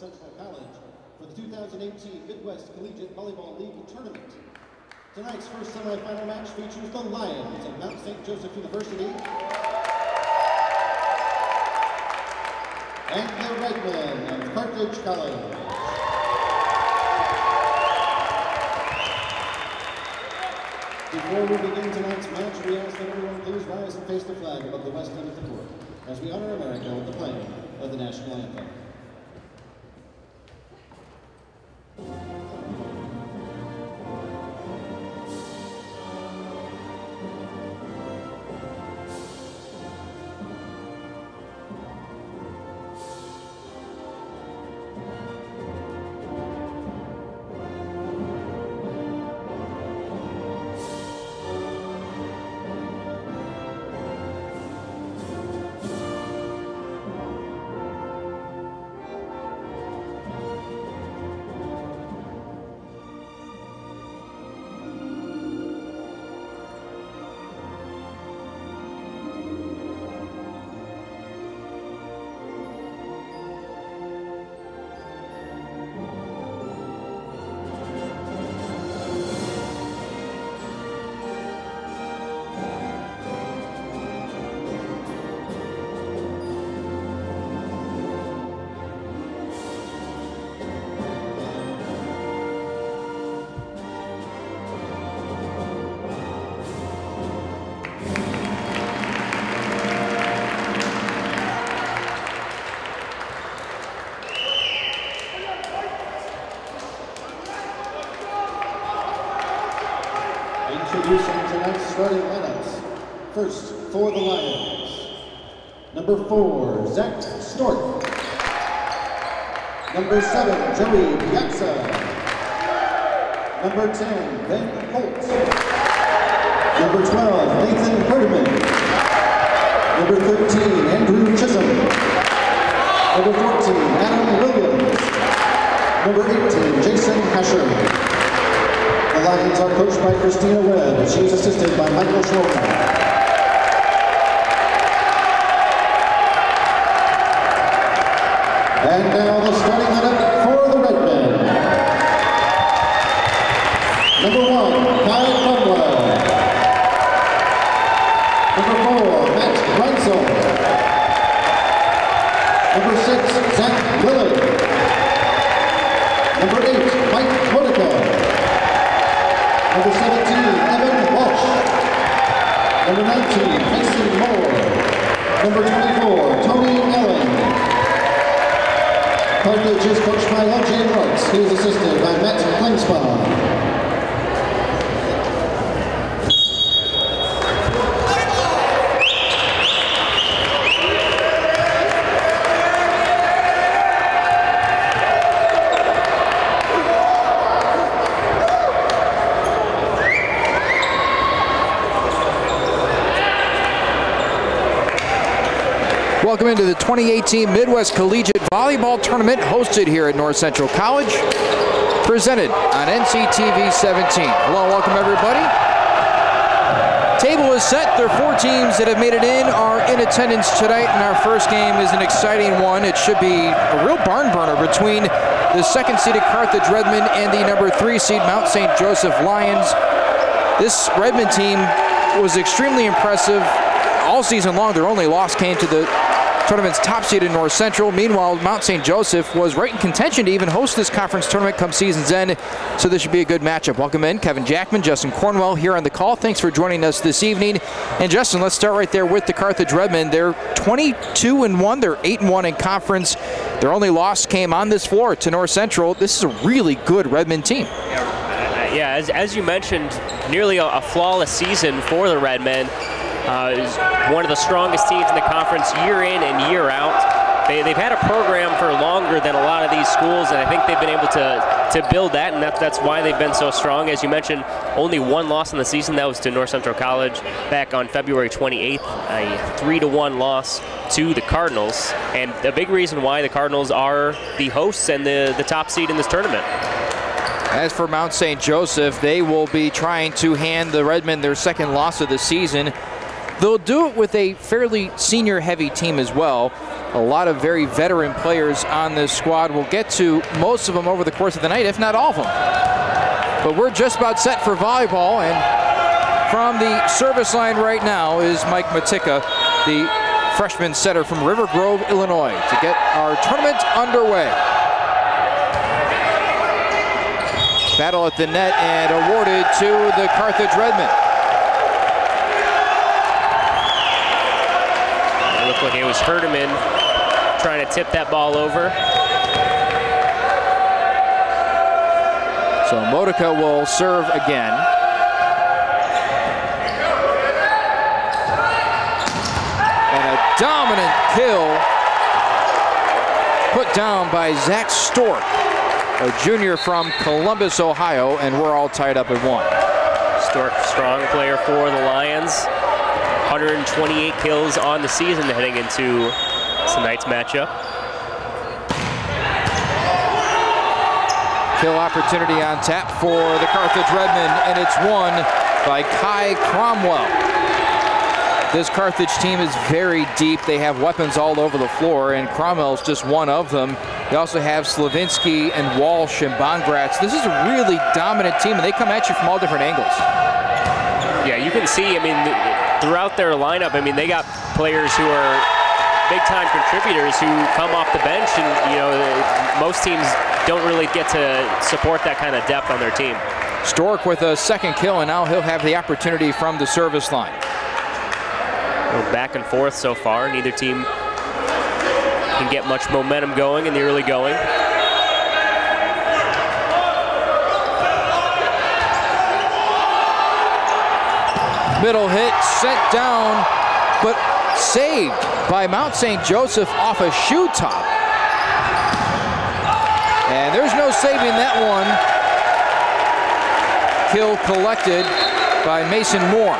Central College for the 2018 Midwest Collegiate Volleyball League Tournament. Tonight's first semifinal match features the Lions of Mount St. Joseph University and the Redmen of Carthage College. Before we begin tonight's match, we ask that everyone please rise and face the flag above the west end of the court as we honor America with the playing of the national anthem. Introducing tonight's starting lineups. First, for the Lions, number 4, Zach Stork. Number 7, Joey Piazza. Number 10, Ben Holt. Number 12, Nathan Herdeman. Number 13, Andrew Chisholm. Number 14, Adam Williams. Number 18, Jason Hasher. The Lions are coached by Christina Webb. She is assisted by Michael Schwartz. And now the starting lineup for the Redmen. Number 1, Kai Cromwell. Number 4, Matt Reitzel. Number 6, Zach Willard. Number 8, Mike Monica. Number 17, Evan Walsh. Number 19, Mason Moore. Number 24, Tony Allen. Carthage is coached by Longine Marks. He is assisted by Matt Klingspa. Welcome into the 2018 Midwest Collegiate Volleyball Tournament hosted here at North Central College, presented on NCTV 17. Hello, welcome everybody. Table is set. There are 4 teams that have made it in, are in attendance tonight, and our first game is an exciting one. It should be a real barn burner between the second-seeded Carthage Redmen and the number 3 seed Mount St. Joseph Lions. This Redmen team was extremely impressive all season long. Their only loss came to the tournament's top seed in North Central. Meanwhile, Mount St. Joseph was right in contention to even host this conference tournament come season's end, so this should be a good matchup. Welcome in Kevin Jackman, Justin Cornwell here on the call. Thanks for joining us this evening. And Justin, let's start right there with the Carthage Redmen. They're 22-1. They're 8-1 in conference. Their only loss came on this floor to North Central. This is a really good Redmen team. Yeah, as you mentioned, nearly a flawless season for the Redmen. Is one of the strongest teams in the conference year in and year out. They've had a program for longer than a lot of these schools, and I think they've been able to build that, and that's why they've been so strong. As you mentioned, only 1 loss in the season. That was to North Central College back on February 28th, a 3-1 loss to the Cardinals, and a big reason why the Cardinals are the hosts and the top seed in this tournament. As for Mount St. Joseph, they will be trying to hand the Redmen their second loss of the season. They'll do it with a fairly senior-heavy team as well. A lot of very veteran players on this squad. We'll get to most of them over the course of the night, if not all of them. But we're just about set for volleyball, and from the service line right now is Mike Matika, the freshman setter from River Grove, Illinois, to get our tournament underway. Battle at the net and awarded to the Carthage Redmen. It looked like it was Herdeman trying to tip that ball over. So Modica will serve again. And a dominant kill put down by Zach Stork, a junior from Columbus, Ohio, and we're all tied up at 1. Stork, strong player for the Lions. 128 kills on the season heading into tonight's matchup. Kill opportunity on tap for the Carthage Redmen, and it's won by Kai Cromwell. This Carthage team is very deep. They have weapons all over the floor, and Cromwell's just one of them. They also have Slavinsky and Walsh and Bongratz. This is a really dominant team, and they come at you from all different angles. Yeah, you can see, I mean, throughout their lineup, I mean, they got players who are big-time contributors who come off the bench, and, you know, most teams don't really get to support that kind of depth on their team. Stork with a second kill, and now he'll have the opportunity from the service line. Back and forth so far. Neither team can get much momentum going in the early going. Middle hit, sent down, but saved by Mount St. Joseph off a shoe top. And there's no saving that one. Kill collected by Mason Moore.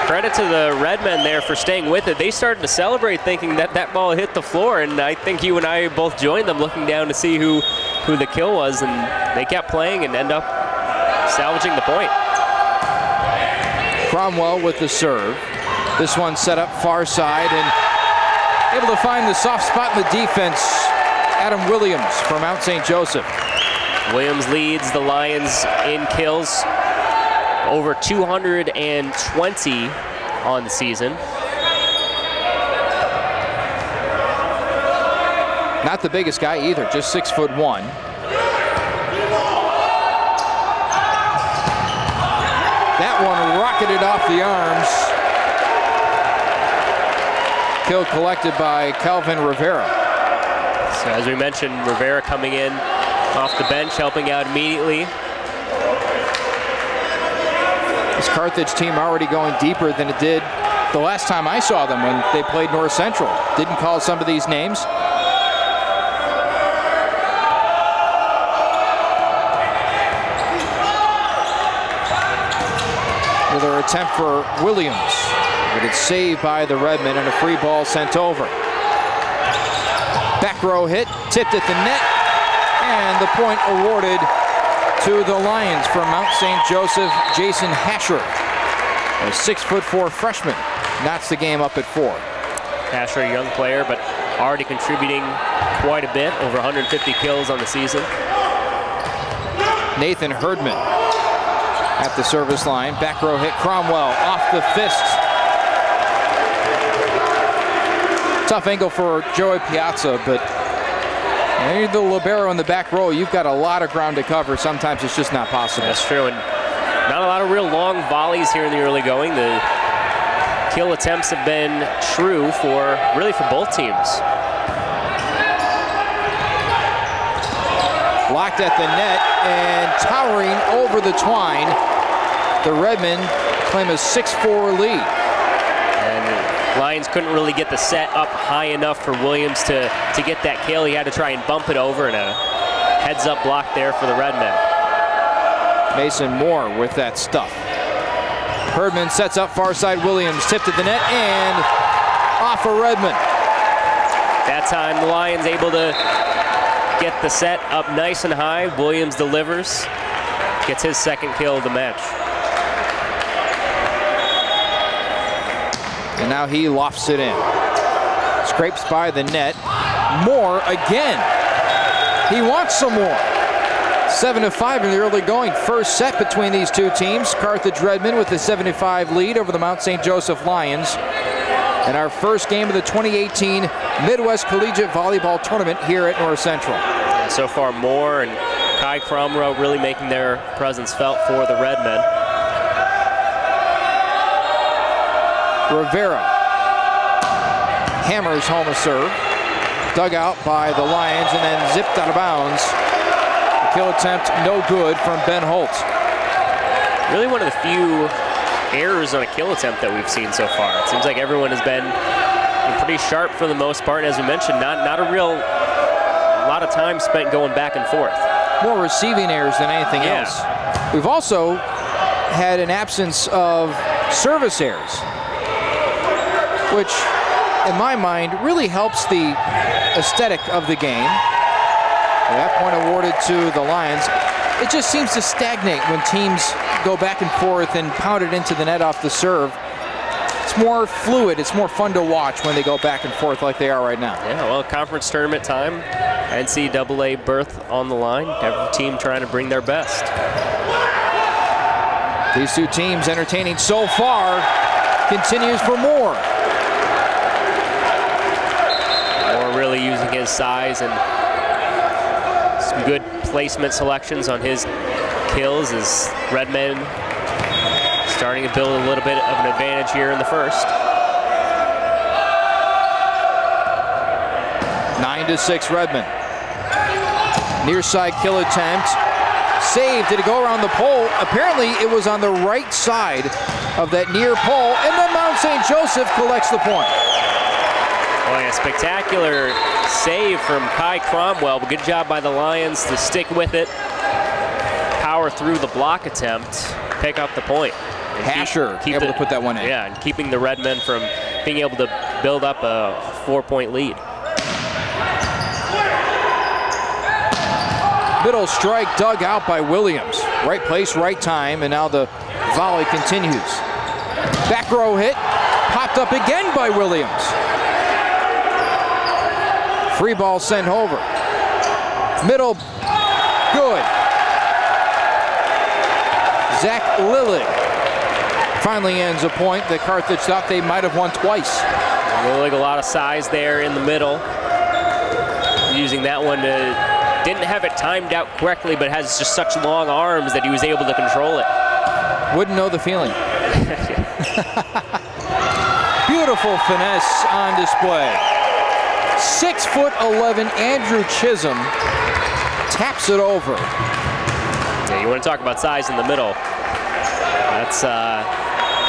Credit to the Redmen there for staying with it. They started to celebrate thinking that that ball hit the floor, and I think you and I both joined them looking down to see who the kill was, and they kept playing and end up salvaging the point. Cromwell with the serve. This one set up far side and able to find the soft spot in the defense. Adam Williams from Mount St. Joseph. Williams leads the Lions in kills, over 220 on the season. Not the biggest guy either, just 6'1". That one rocketed off the arms. Kill collected by Calvin Rivera. So as we mentioned, Rivera coming in off the bench, helping out immediately. This Carthage team already going deeper than it did the last time I saw them when they played North Central. Didn't call some of these names. Another attempt for Williams, but it's saved by the Redmen and a free ball sent over. Back row hit, tipped at the net, and the point awarded to the Lions from Mount St. Joseph, Jason Hasher. A 6'4" freshman knots the game up at 4. Hasher, a young player, but already contributing quite a bit, over 150 kills on the season. Nathan Herdman at the service line. Back row hit, Cromwell off the fist. Tough angle for Joey Piazza, but you're the libero in the back row. You've got a lot of ground to cover. Sometimes it's just not possible. That's true, and not a lot of real long volleys here in the early going. The kill attempts have been true for both teams. Blocked at the net and towering over the twine. The Redmen claim a 6-4 lead. And Lions couldn't really get the set up high enough for Williams to get that kill. He had to try and bump it over, and a heads-up block there for the Redmen. Mason Moore with that stuff. Herdman sets up far side. Williams tipped at the net and off a Redman. That time the Lions able to get the set up nice and high. Williams delivers, gets his second kill of the match. And now he lofts it in. Scrapes by the net. More again. He wants some more. 7-5 in the early going. First set between these two teams. Carthage Redmond with a 75 lead over the Mount St. Joseph Lions. And our first game of the 2018 Midwest Collegiate Volleyball Tournament here at North Central. And so far, Moore and Kai Cromwell really making their presence felt for the Redmen. Rivera hammers home a serve. Dug out by the Lions and then zipped out of bounds. The kill attempt no good from Ben Holt. Really one of the few errors on a kill attempt that we've seen so far. It seems like everyone has been pretty sharp for the most part, and as we mentioned, not a lot of time spent going back and forth. More receiving errors than anything else. We've also had an absence of service errors, which in my mind really helps the aesthetic of the game. That point awarded to the Lions. It just seems to stagnate when teams go back and forth and pound it into the net off the serve. It's more fluid, it's more fun to watch when they go back and forth like they are right now. Yeah, well, conference tournament time, NCAA berth on the line, every team trying to bring their best. These two teams entertaining so far, continues for Moore. Moore really using his size and some good placement selections on his kills as Redmen starting to build a little bit of an advantage here in the first. 9-6 Redmen. Near side kill attempt. Saved. Did it go around the pole? Apparently it was on the right side of that near pole, and then Mount St. Joseph collects the point. Boy, a spectacular save from Kai Cromwell, but good job by the Lions to stick with it, power through the block attempt, pick up the point. Hasher able to put that one in. Yeah, and keeping the Redmen from being able to build up a 4-point lead. Middle strike dug out by Williams. Right place, right time, and now the volley continues. Back row hit, popped up again by Williams. Free ball sent over. Middle, good. Zach Lillig finally ends a point that Carthage thought they might have won twice. Lillig, a lot of size there in the middle. Using that one to, didn't have it timed out correctly, but has just such long arms that he was able to control it. Wouldn't know the feeling. Beautiful finesse on display. 6'11" Andrew Chisholm taps it over. Yeah, you want to talk about size in the middle. That's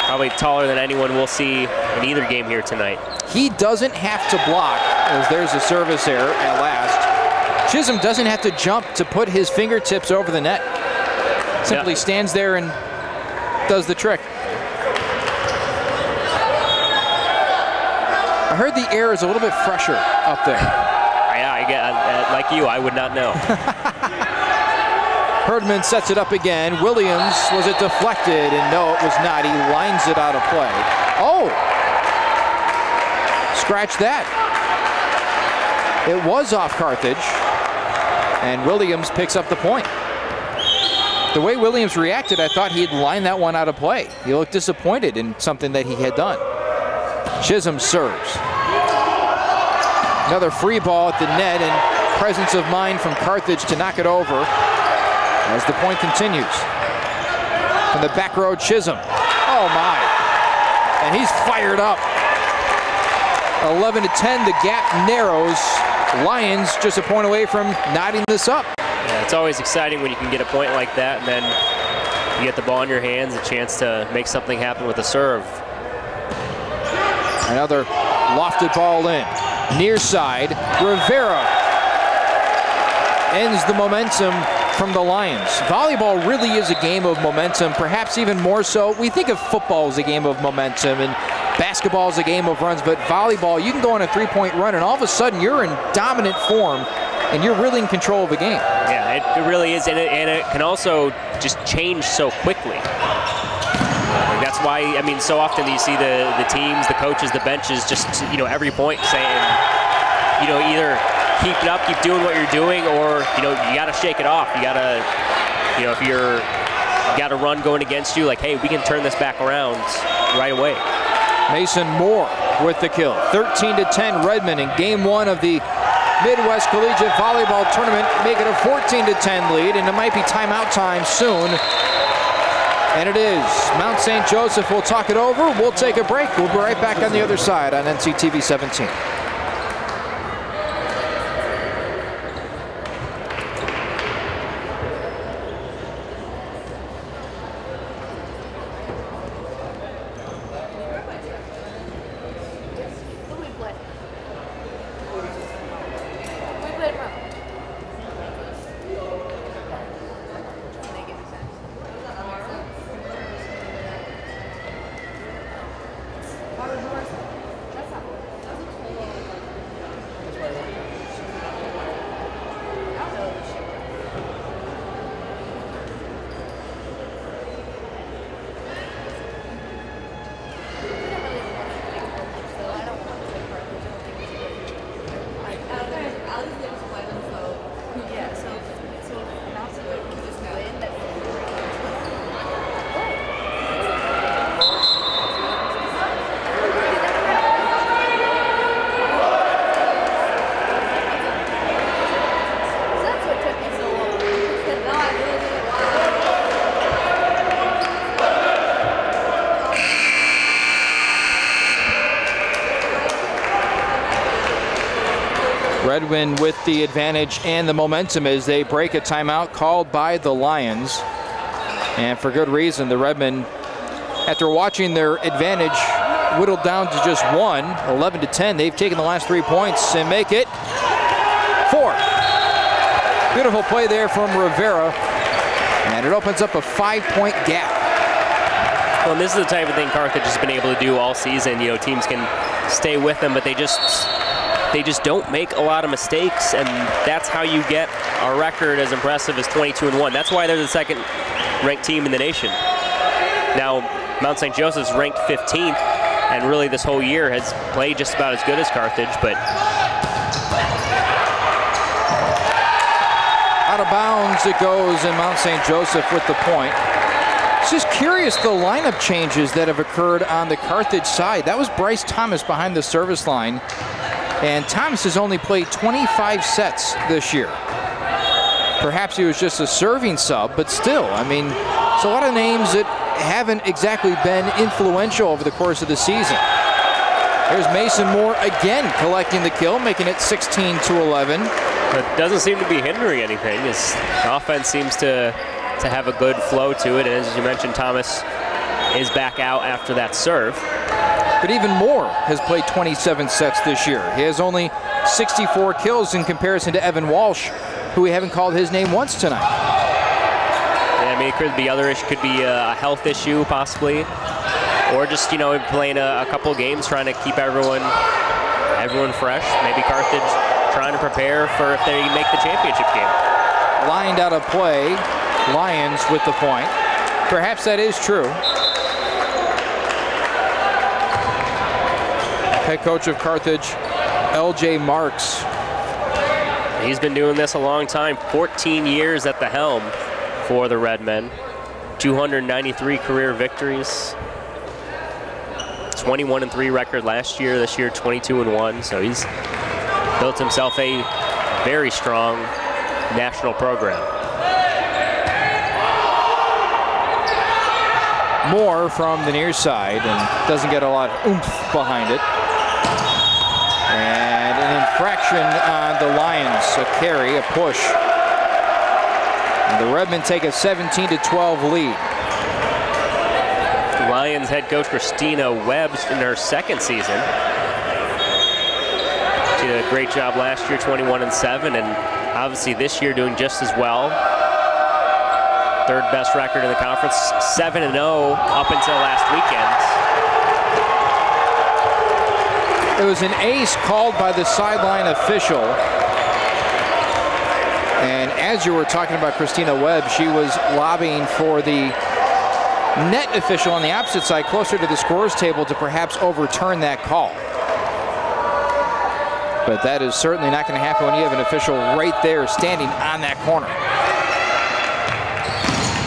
probably taller than anyone we'll see in either game here tonight. He doesn't have to block, as there's a service error at last. Chisholm doesn't have to jump to put his fingertips over the net. Simply stands there and does the trick. I heard the air is a little bit fresher up there. Yeah, like you, I would not know. Herdman sets it up again. Williams, was it deflected? And no, it was not. He lines it out of play. Oh! Scratch that. It was off Carthage. And Williams picks up the point. The way Williams reacted, I thought he'd line that one out of play. He looked disappointed in something that he had done. Chisholm serves. Another free ball at the net, and presence of mind from Carthage to knock it over as the point continues. From the back row, Chisholm. Oh my. And he's fired up. 11-10, the gap narrows. Lions just a point away from knotting this up. Yeah, it's always exciting when you can get a point like that, and then you get the ball in your hands, a chance to make something happen with a serve. Another lofted ball in. Near side, Rivera ends the momentum from the Lions. Volleyball really is a game of momentum, perhaps even more so. We think of football as a game of momentum and basketball is a game of runs, but volleyball, you can go on a three-point run and all of a sudden you're in dominant form and you're really in control of the game. Yeah, it really is, and it can also just change so quickly. That's why, I mean, so often you see the teams, the coaches, the benches, just, you know, every point saying, you know, either keep it up, keep doing what you're doing, or, you know, you got to shake it off. You got to, you know, if you got a run going against you, like, hey, we can turn this back around right away. Mason Moore with the kill. 13-10 Redmond in game 1 of the Midwest Collegiate Volleyball Tournament, make it a 14-10 lead, and it might be timeout time soon. And it is. Mount St. Joseph will talk it over. We'll take a break. We'll be right back on the other side on NCTV 17. Redmond with the advantage and the momentum as they break a timeout called by the Lions. And for good reason. The Redmond, after watching their advantage whittled down to just 1, 11-10, they've taken the last 3 points and make it 4. Beautiful play there from Rivera. And it opens up a 5-point gap. Well, and this is the type of thing Carthage has been able to do all season. You know, teams can stay with them, but they just don't make a lot of mistakes, and that's how you get a record as impressive as 22-1. That's why they're the second-ranked team in the nation. Now, Mount St. Joseph's ranked 15th, and really this whole year has played just about as good as Carthage, but out of bounds it goes, and Mount St. Joseph with the point. It's just curious the lineup changes that have occurred on the Carthage side. That was Bryce Thomas behind the service line. And Thomas has only played 25 sets this year. Perhaps he was just a serving sub, but still, I mean, it's a lot of names that haven't exactly been influential over the course of the season. There's Mason Moore again collecting the kill, making it 16-11. It doesn't seem to be hindering anything. His offense seems to have a good flow to it, and as you mentioned, Thomas is back out after that serve. But even Moore has played 27 sets this year. He has only 64 kills in comparison to Evan Walsh, who we haven't called his name once tonight. Yeah, I mean, it could be other issue, could be a health issue possibly, or just, you know, playing a couple games trying to keep everyone fresh. Maybe Carthage trying to prepare for if they make the championship game. Lined out of play, Lions with the point. Perhaps that is true. Head coach of Carthage, L.J. Marks. He's been doing this a long time, 14 years at the helm for the Redmen. 293 career victories. 21-3 record last year, this year 22-1. So he's built himself a very strong national program. Moore from the near side and doesn't get a lot of oomph behind it. And an infraction on the Lions, a carry, a push. And the Redmen take a 17-12 lead. Lions head coach Christina Webb in her second season. She did a great job last year, 21-7, and obviously this year doing just as well. Third best record in the conference, 7-0 up until last weekend. It was an ace called by the sideline official. And as you were talking about Christina Webb, she was lobbying for the net official on the opposite side, closer to the scorer's table, to perhaps overturn that call. But that is certainly not going to happen when you have an official right there standing on that corner.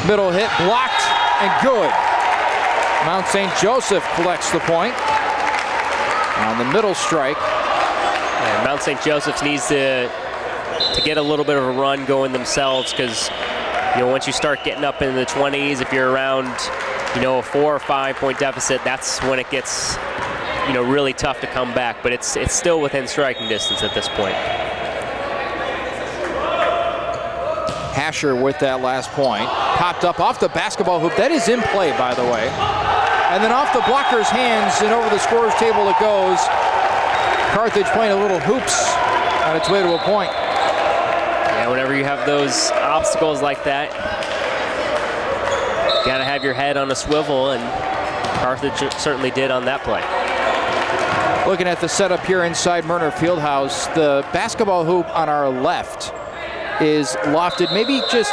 Middle hit, blocked, and good. Mount St. Joseph collects the point on the middle strike. And Mount St. Joseph needs to get a little bit of a run going themselves, because once you start getting up in the 20s, if you're around a 4 or 5 point deficit, that's when it gets really tough to come back. But it's still within striking distance at this point. Hasher with that last point. Popped up off the basketball hoop. That is in play, by the way. And then off the blocker's hands and over the scorer's table it goes. Carthage playing a little hoops on its way to a point. Yeah, whenever you have those obstacles like that, you gotta have your head on a swivel, and Carthage certainly did on that play. Looking at the setup here inside Murner Fieldhouse, the basketball hoop on our left is lofted maybe just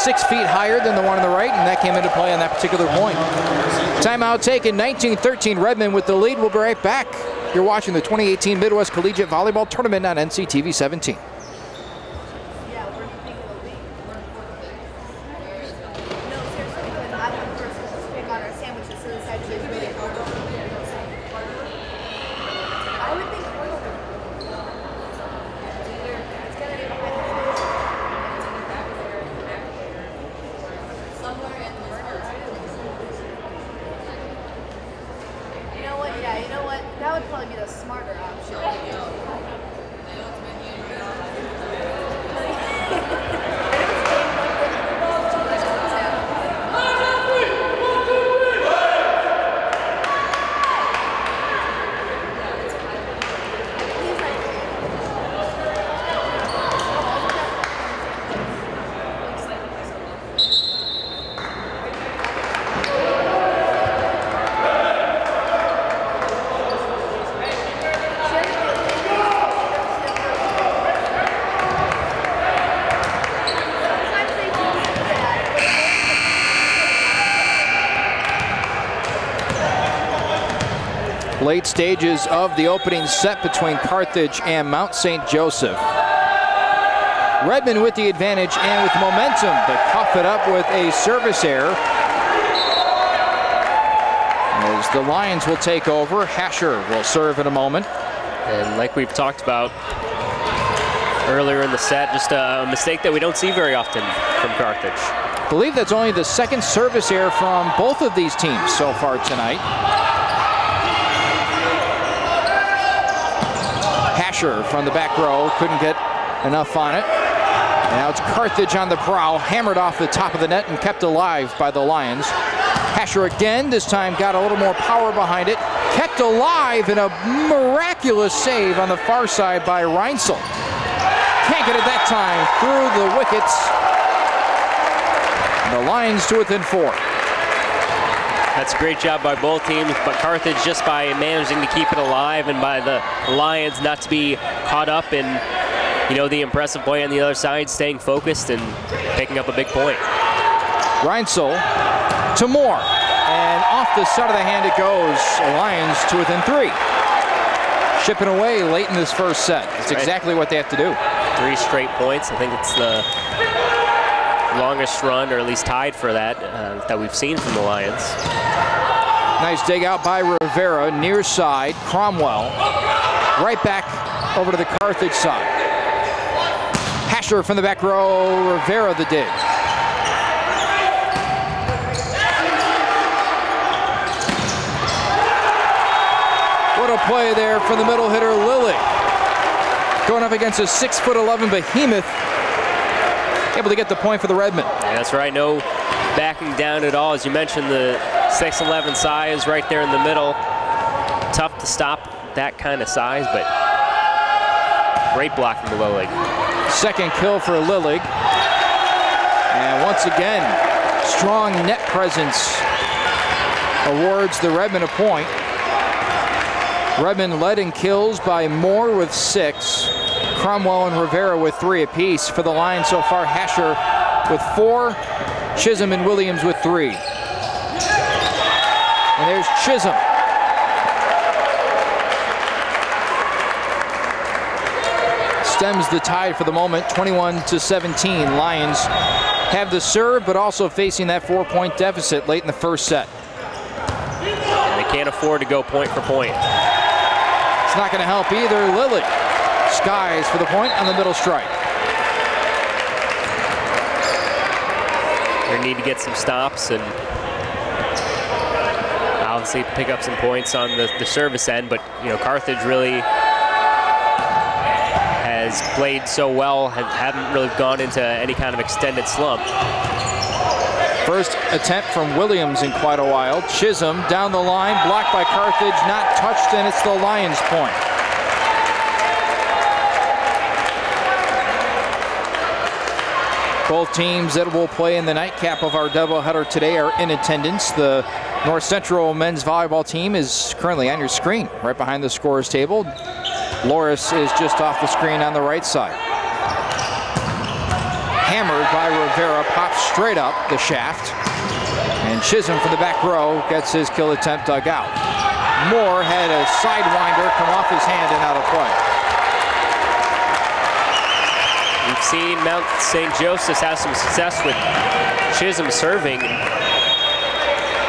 6 feet higher than the one on the right, and that came into play on that particular point. Timeout taken, 19-13 Redmond with the lead. We'll be right back. You're watching the 2018 Midwest Collegiate Volleyball Tournament on NCTV 17. Late stages of the opening set between Carthage and Mount St. Joseph. Redmond with the advantage and with momentum, but cough it up with a service error. As the Lions will take over, Hasher will serve in a moment. And like we've talked about earlier in the set, just a mistake that we don't see very often from Carthage. I believe that's only the second service error from both of these teams so far tonight. Hasher from the back row couldn't get enough on it. And now it's Carthage on the prowl, hammered off the top of the net and kept alive by the Lions. Hasher again, this time got a little more power behind it. Kept alive in a miraculous save on the far side by Reinsel. Can't get it that time through the wickets. And the Lions to within 4. That's a great job by both teams, but Carthage just by managing to keep it alive, and by the Lions not to be caught up in, the impressive play on the other side, staying focused and picking up a big point. Reinsel to Moore, and off the side of the hand it goes. Lions to within 3. Shipping away late in this first set. It's exactly what they have to do. 3 straight points. I think it's the longest run, or at least tied for that, that we've seen from the Lions. Nice dig out by Rivera, near side. Cromwell right back over to the Carthage side. Hasher from the back row, Rivera the dig. What a play there from the middle hitter, Lilly. Going up against a 6'11" behemoth. Able to get the point for the Redmond. Yeah, that's right, no backing down at all. As you mentioned, the 6'11" size right there in the middle. Tough to stop that kind of size, but great block from Lillig. Second kill for Lillig. And once again, strong net presence awards the Redmond a point. Redmond led in kills by Moore with 6. Cromwell and Rivera with 3 apiece. For the Lions so far, Hasher with 4, Chisholm and Williams with 3. And there's Chisholm. Stems the tide for the moment, 21-17. Lions have the serve, but also facing that 4-point deficit late in the first set. And they can't afford to go point for point. It's not going to help either. Lilly skies for the point on the middle strike. They need to get some stops and obviously pick up some points on the service end, but you know, Carthage really has played so well, haven't really gone into any kind of extended slump. First attempt from Williams in quite a while. Chisholm down the line, blocked by Carthage, not touched, and it's the Lions' point. Both teams that will play in the nightcap of our doubleheader today are in attendance. The North Central men's volleyball team is currently on your screen, right behind the scorers table. Loris is just off the screen on the right side. Hammered by Rivera, pops straight up the shaft. And Chisholm from the back row gets his kill attempt dug out. Moore had a sidewinder come off his hand and out of play. We've seen Mount St. Joseph's have some success with Chisholm serving.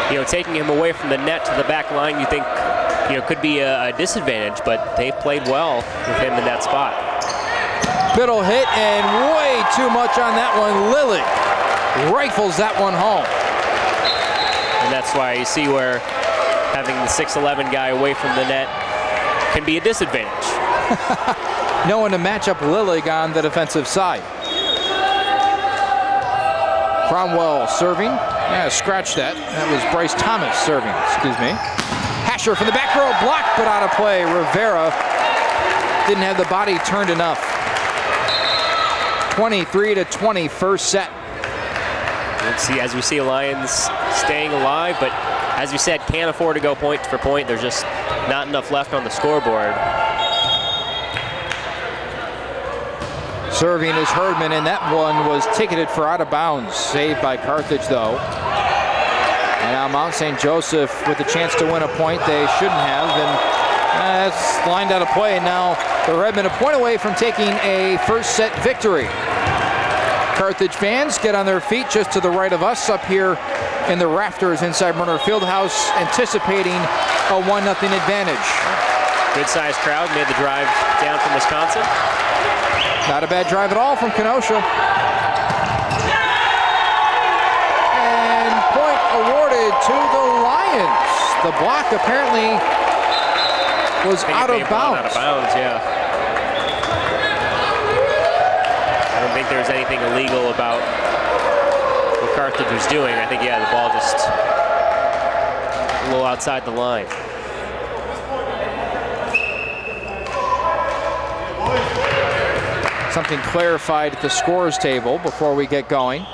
You know, taking him away from the net to the back line, you think, you know, could be a disadvantage, but they played well with him in that spot. Middle hit and way too much on that one. Lilly rifles that one home. And that's why you see where having the 6'11" guy away from the net can be a disadvantage. No one to match up Lilly on the defensive side. Cromwell serving. Yeah, scratch that. That was Bryce Thomas serving, excuse me. Hasher from the back row, blocked but out of play. Rivera didn't have the body turned enough. 23-20 first set. Let's see, as we see Lions staying alive, but as we said, can't afford to go point for point. There's just not enough left on the scoreboard. Serving is Herdman, and that one was ticketed for out of bounds. Saved by Carthage, though. And now Mount St. Joseph with a chance to win a point they shouldn't have, and that's lined out of play. And now the Redmen a point away from taking a first set victory. Carthage fans get on their feet just to the right of us up here in the rafters inside Murner Fieldhouse, anticipating a 1-0 advantage. Good sized crowd, made the drive down from Wisconsin. Not a bad drive at all from Kenosha. And point awarded to the Lions. The block apparently was out of bounds. Out of bounds, yeah. I don't think there's anything illegal about what Carthage was doing. I think, yeah, the ball just a little outside the line. Something clarified at the scores table before we get going.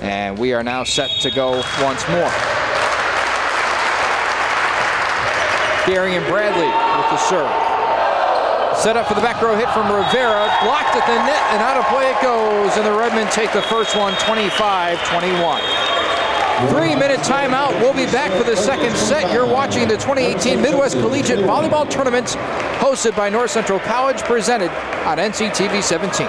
And we are now set to go once more. Darian Bradley with the serve. Set up for the back row hit from Rivera. Blocked at the net and out of play it goes. And the Redmen take the first one 25-21. 3-minute timeout. We'll be back for the second set. You're watching the 2018 Midwest Collegiate Volleyball Tournament hosted by North Central College, presented on NCTV 17.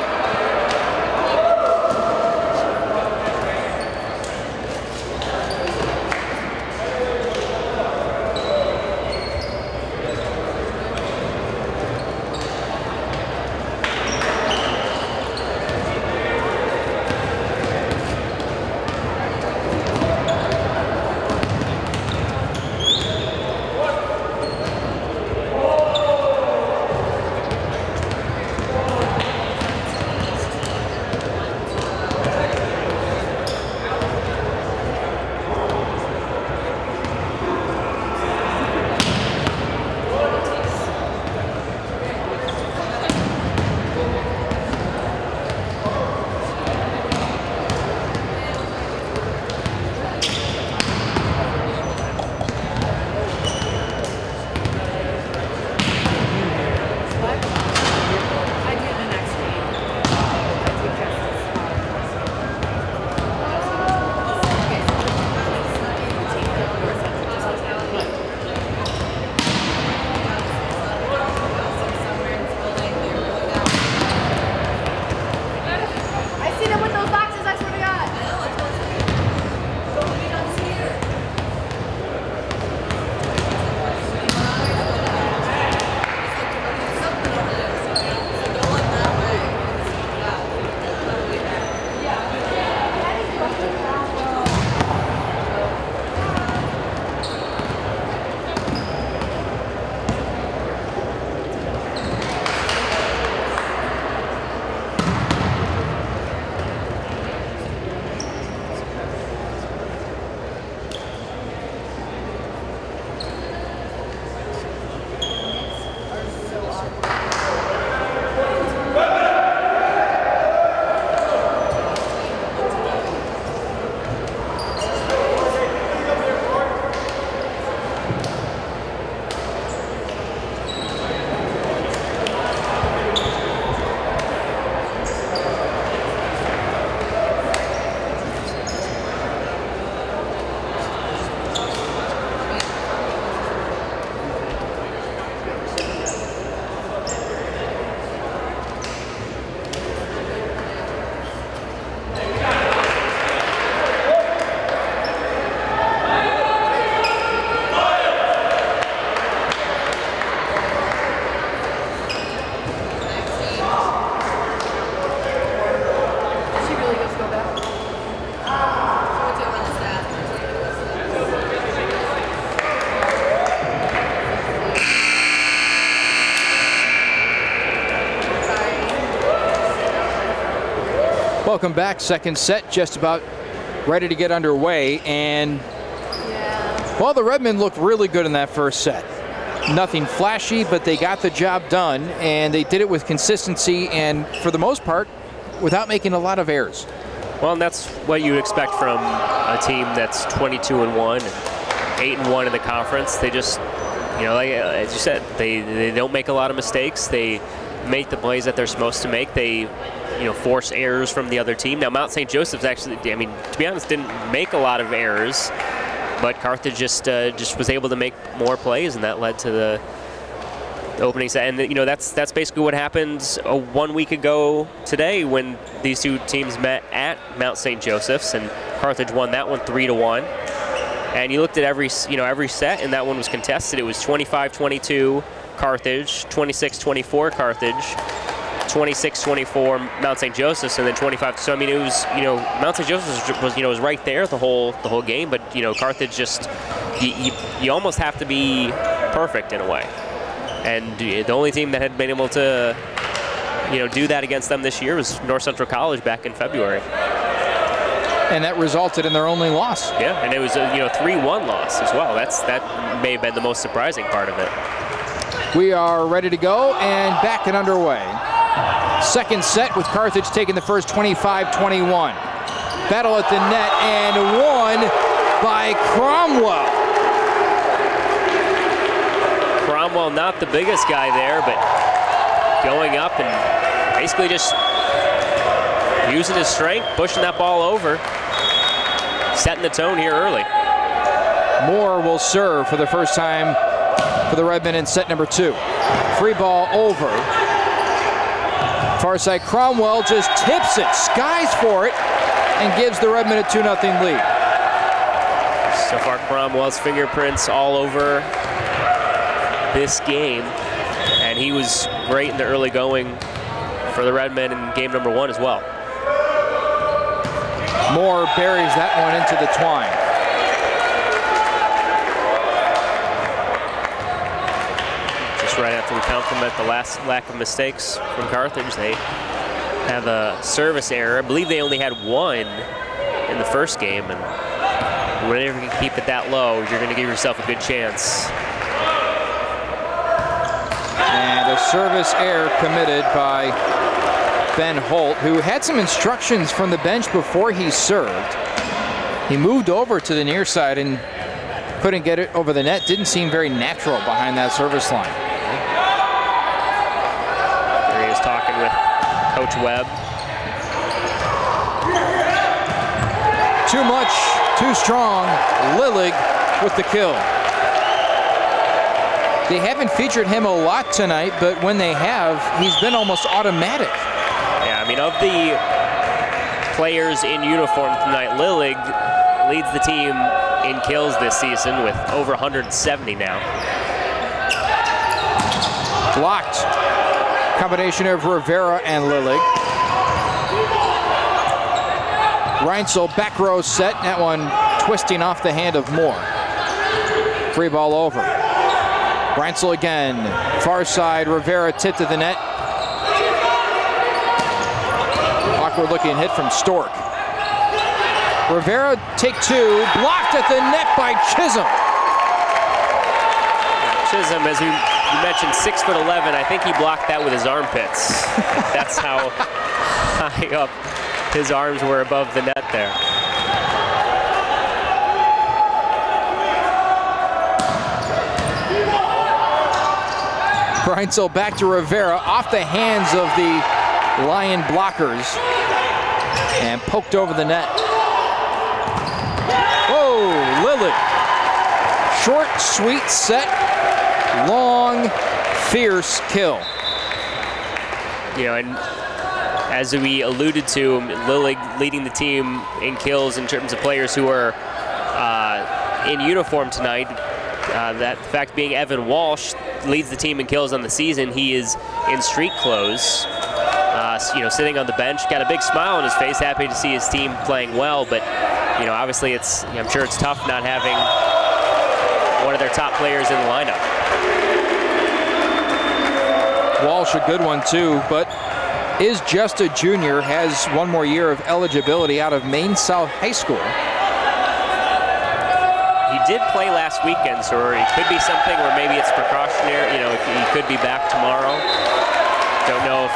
Welcome back. Second set just about ready to get underway. And, well, the Redmen looked really good in that first set. Nothing flashy, but they got the job done, and they did it with consistency and, for the most part, without making a lot of errors. Well, and that's what you would expect from a team that's 22-1 and 8-1 in the conference. They just, you know, like as you said, they don't make a lot of mistakes. They make the plays that they're supposed to make. They, you know, force errors from the other team. Now, Mount St. Joseph's actually, I mean, to be honest, didn't make a lot of errors, but Carthage just was able to make more plays, and that led to the opening set. And, you know, that's basically what happened 1 week ago today when these two teams met at Mount St. Joseph's, and Carthage won that one 3-1. And you looked at every set, and that one was contested. It was 25-22 Carthage, 26-24 Carthage, 26-24 Mount St. Joseph's, and then 25. So I mean, it was, you know, Mount St. Joseph's was right there the whole game, but you know, Carthage just you almost have to be perfect in a way. And the only team that had been able to, you know, do that against them this year was North Central College back in February. And that resulted in their only loss. Yeah, and it was a 3-1 loss as well. That may have been the most surprising part of it. We are ready to go and back and underway. Second set with Carthage taking the first 25-21. Battle at the net and won by Cromwell. Cromwell, not the biggest guy there, but going up and basically just using his strength, pushing that ball over, setting the tone here early. Moore will serve for the first time for the Redmen in set number 2. Free ball over. Far side, Cromwell just tips it, skies for it, and gives the Redmen a 2-0 lead. So far, Cromwell's fingerprints all over this game, and he was great in the early going for the Redmen in game number 1 as well. Moore buries that one into the twine. Just right after we compliment the last lack of mistakes from Carthage, they have a service error. I believe they only had one in the first game, and whenever you can keep it that low, you're going to give yourself a good chance. And a service error committed by Ben Holt, who had some instructions from the bench before he served. He moved over to the near side and couldn't get it over the net. Didn't seem very natural behind that service line. There he is talking with Coach Webb. Too much, too strong. Lillig with the kill. They haven't featured him a lot tonight, but when they have, he's been almost automatic. Yeah, I mean, of the players in uniform tonight, Lillig leads the team in kills this season with over 170 now. Blocked. Combination of Rivera and Lillig. Reinsel back row set. That one twisting off the hand of Moore. Free ball over. Reinsel again. Far side. Rivera tipped to the net. Awkward looking hit from Stork. Rivera take 2. Blocked at the net by Chisholm. Chisholm, as you mentioned, 6'11". I think he blocked that with his armpits. That's how high up his arms were above the net there. Reinsel back to Rivera, off the hands of the Lion blockers, and poked over the net. Whoa, Lillig. Short, sweet set, long, fierce kill. You know, and as we alluded to, Lillig leading the team in kills in terms of players who are in uniform tonight. That fact being Evan Walsh leads the team in kills on the season. He is in street clothes, you know, sitting on the bench, got a big smile on his face, happy to see his team playing well. But you know, obviously, I'm sure it's tough not having one of their top players in the lineup. Walsh a good one too, but is just a junior, has one more year of eligibility out of Maine South High School. He did play last weekend, so it could be something where maybe it's precautionary. You know, he could be back tomorrow. Don't know if,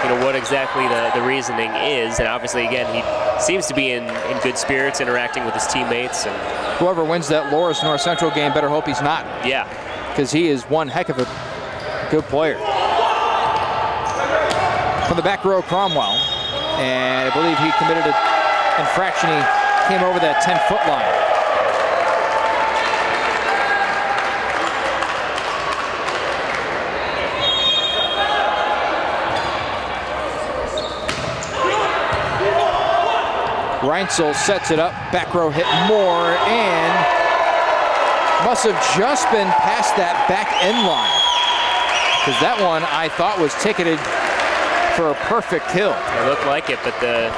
you know, what exactly the reasoning is. And obviously, again, he seems to be in good spirits, interacting with his teammates. And whoever wins that Loris North Central game better hope he's not. Yeah. Because he is one heck of a good player. From the back row, Cromwell. And I believe he committed an infraction. He came over that 10-foot line. Reinzel sets it up, back row hit more, and must have just been past that back end line. Because that one I thought was ticketed for a perfect kill. It looked like it, but the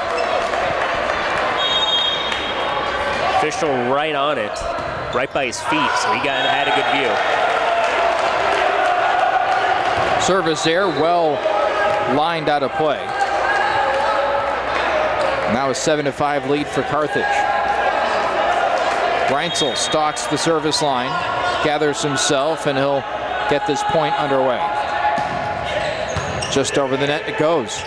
official right on it, right by his feet, so he had a good view. Service there, well lined out of play. Now a 7-5 lead for Carthage. Reinzel stalks the service line, gathers himself, and he'll get this point underway. Just over the net it goes.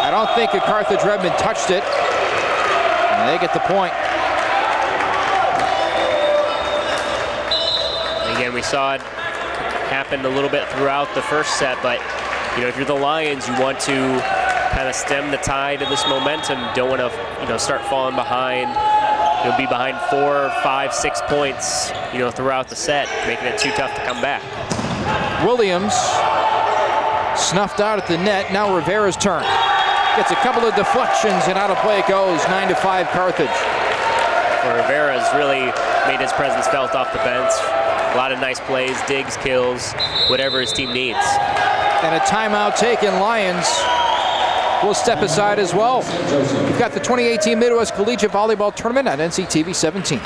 I don't think a Carthage Redmond touched it. And they get the point. Again, we saw it happen a little bit throughout the first set, but you know, if you're the Lions, you want to kind of stem the tide of this momentum. Don't want to, you know, start falling behind. You'll be behind 4, 5, 6 points, you know, throughout the set, making it too tough to come back. Williams snuffed out at the net. Now Rivera's turn. Gets a couple of deflections and out of play it goes. 9-5 Carthage. Well, Rivera's really made his presence felt off the bench. A lot of nice plays, digs, kills, whatever his team needs. And a timeout taken. Lions will step aside as well. We've got the 2018 Midwest Collegiate Volleyball Tournament on NCTV 17.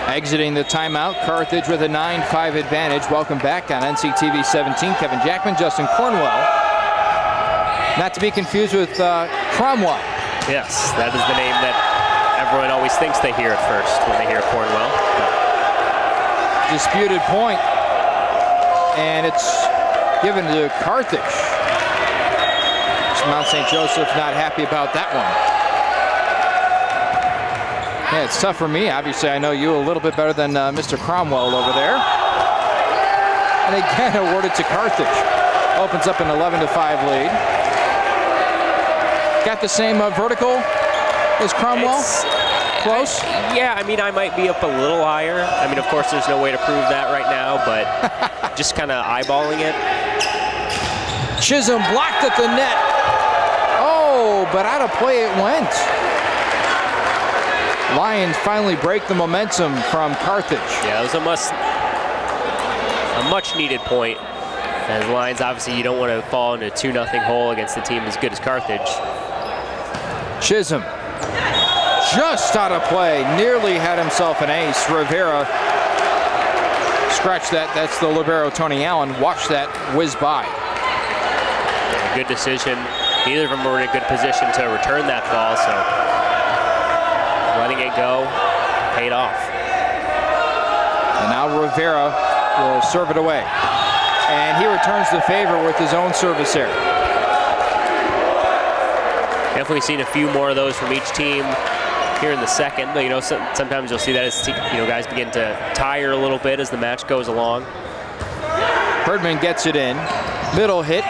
Exiting the timeout, Carthage with a 9-5 advantage. Welcome back on NCTV 17. Kevin Jackman, Justin Cornwell. Not to be confused with Cromwell. Yes, that is the name that everyone always thinks they hear at first when they hear Cornwell. Disputed point. And it's given to Carthage. Mount St. Joseph not happy about that one. Yeah, it's tough for me. Obviously, I know you a little bit better than Mr. Cromwell over there. And again, awarded to Carthage. Opens up an 11-5 lead. Got the same vertical as Cromwell? Close? Yeah, I mean, I might be up a little higher. I mean, of course, there's no way to prove that right now, but just kind of eyeballing it. Chisholm blocked at the net. Oh, but out of play it went. Lions finally break the momentum from Carthage. Yeah, it was a much needed point. As Lions, obviously, you don't want to fall into a 2-0 hole against a team as good as Carthage. Chisholm just out of play, nearly had himself an ace. Rivera Scratch that. That's the libero, Tony Allen. Watch that whiz by. Good decision. Neither of them were in a good position to return that ball, so letting it go paid off. And now Rivera will serve it away. And he returns the favor with his own service error. Definitely seen a few more of those from each team here in the second. But, you know, sometimes you'll see that as guys begin to tire a little bit as the match goes along. Herdman gets it in. Middle hit.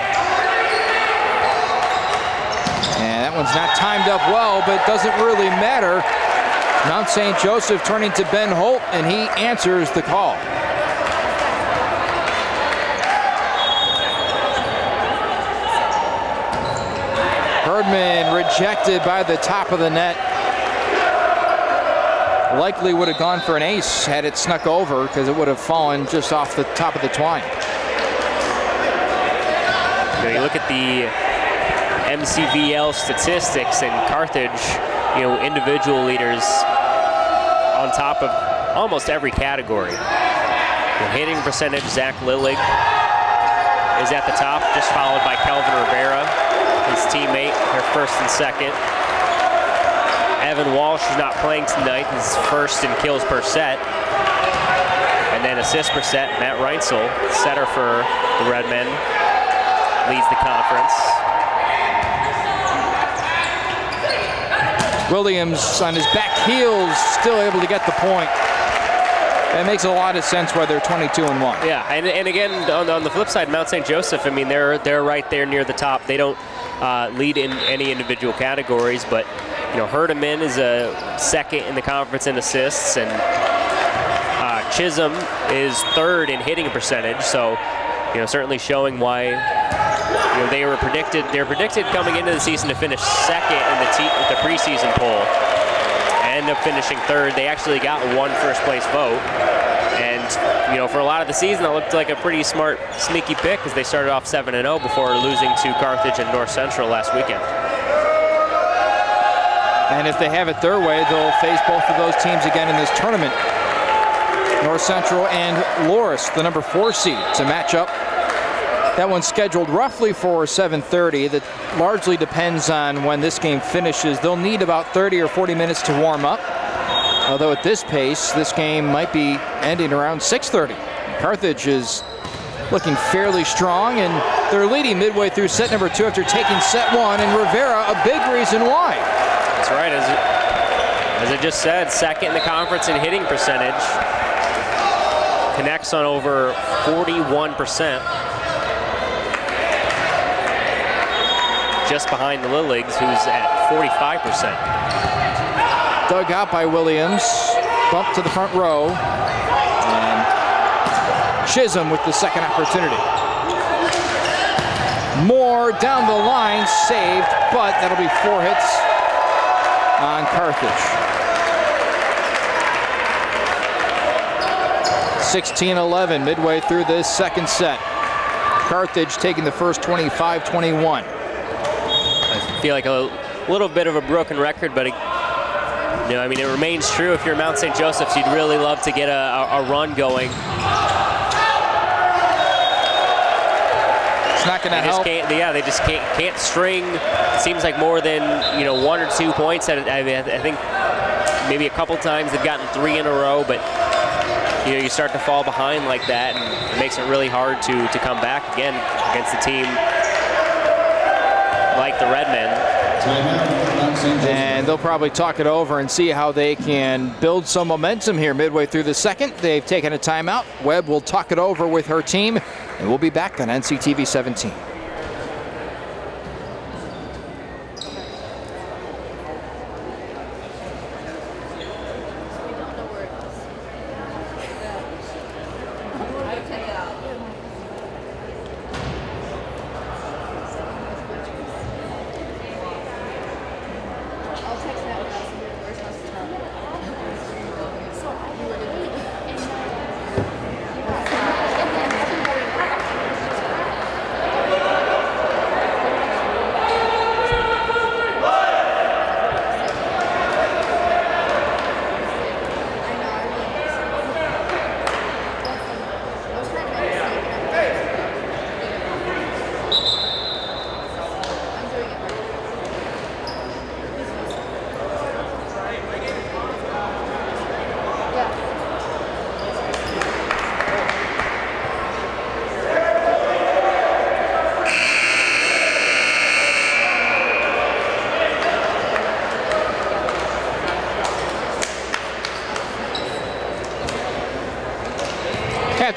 And that one's not timed up well, but doesn't really matter. Mount St. Joseph turning to Ben Holt, and he answers the call. Herdman rejected by the top of the net. Likely would have gone for an ace had it snuck over, because it would have fallen just off the top of the twine. You look at the MCVL statistics, and Carthage, you know, individual leaders on top of almost every category. The hitting percentage, Zach Lillig is at the top, just followed by Kelvin Rivera, his teammate, their first and second. Evan Walsh is not playing tonight, he's first in kills per set. And then assists per set, Matt Reinzel, setter for the Redmen, leads the conference. Williams on his back heels, still able to get the point. That makes a lot of sense why they're 22-1. Yeah, and again, on the flip side, Mount St. Joseph, I mean, they're right there near the top. They don't lead in any individual categories, but you know, Herdeman is a second in the conference in assists, and Chisholm is third in hitting percentage. So, you know, certainly showing why, you know, they're predicted coming into the season to finish second in the preseason poll. End up finishing third. They actually got one first place vote, and you know, for a lot of the season, it looked like a pretty smart, sneaky pick, because they started off 7-0 before losing to Carthage and North Central last weekend. And if they have it their way, they'll face both of those teams again in this tournament. North Central and Loris, the number 4 seed, to match up. That one's scheduled roughly for 7:30. That largely depends on when this game finishes. They'll need about 30 or 40 minutes to warm up. Although at this pace, this game might be ending around 6:30. Carthage is looking fairly strong, and they're leading midway through set number 2 after taking set 1, and Rivera, a big reason why. That's right, as I just said, second in the conference in hitting percentage. Connects on over 41%. Just behind the Lilligs, who's at 45%. Dug out by Williams, bumped to the front row, and Chisholm with the second opportunity. Moore down the line, saved, but that'll be 4 hits on Carthage. 16-11 midway through this second set. Carthage taking the first 25-21. I feel like a little bit of a broken record, but you know, I mean, it remains true. If you're Mount St. Joseph's, you'd really love to get a run going. It's not going to help. They just can't string. It seems like more than, you know, 1 or 2 points. I think maybe a couple times they've gotten 3 in a row, but you know, you start to fall behind like that, and it makes it really hard to come back again against a team like the Redmen. And they'll probably talk it over and see how they can build some momentum here midway through the second. They've taken a timeout. Webb will talk it over with her team, and we'll be back on NCTV 17.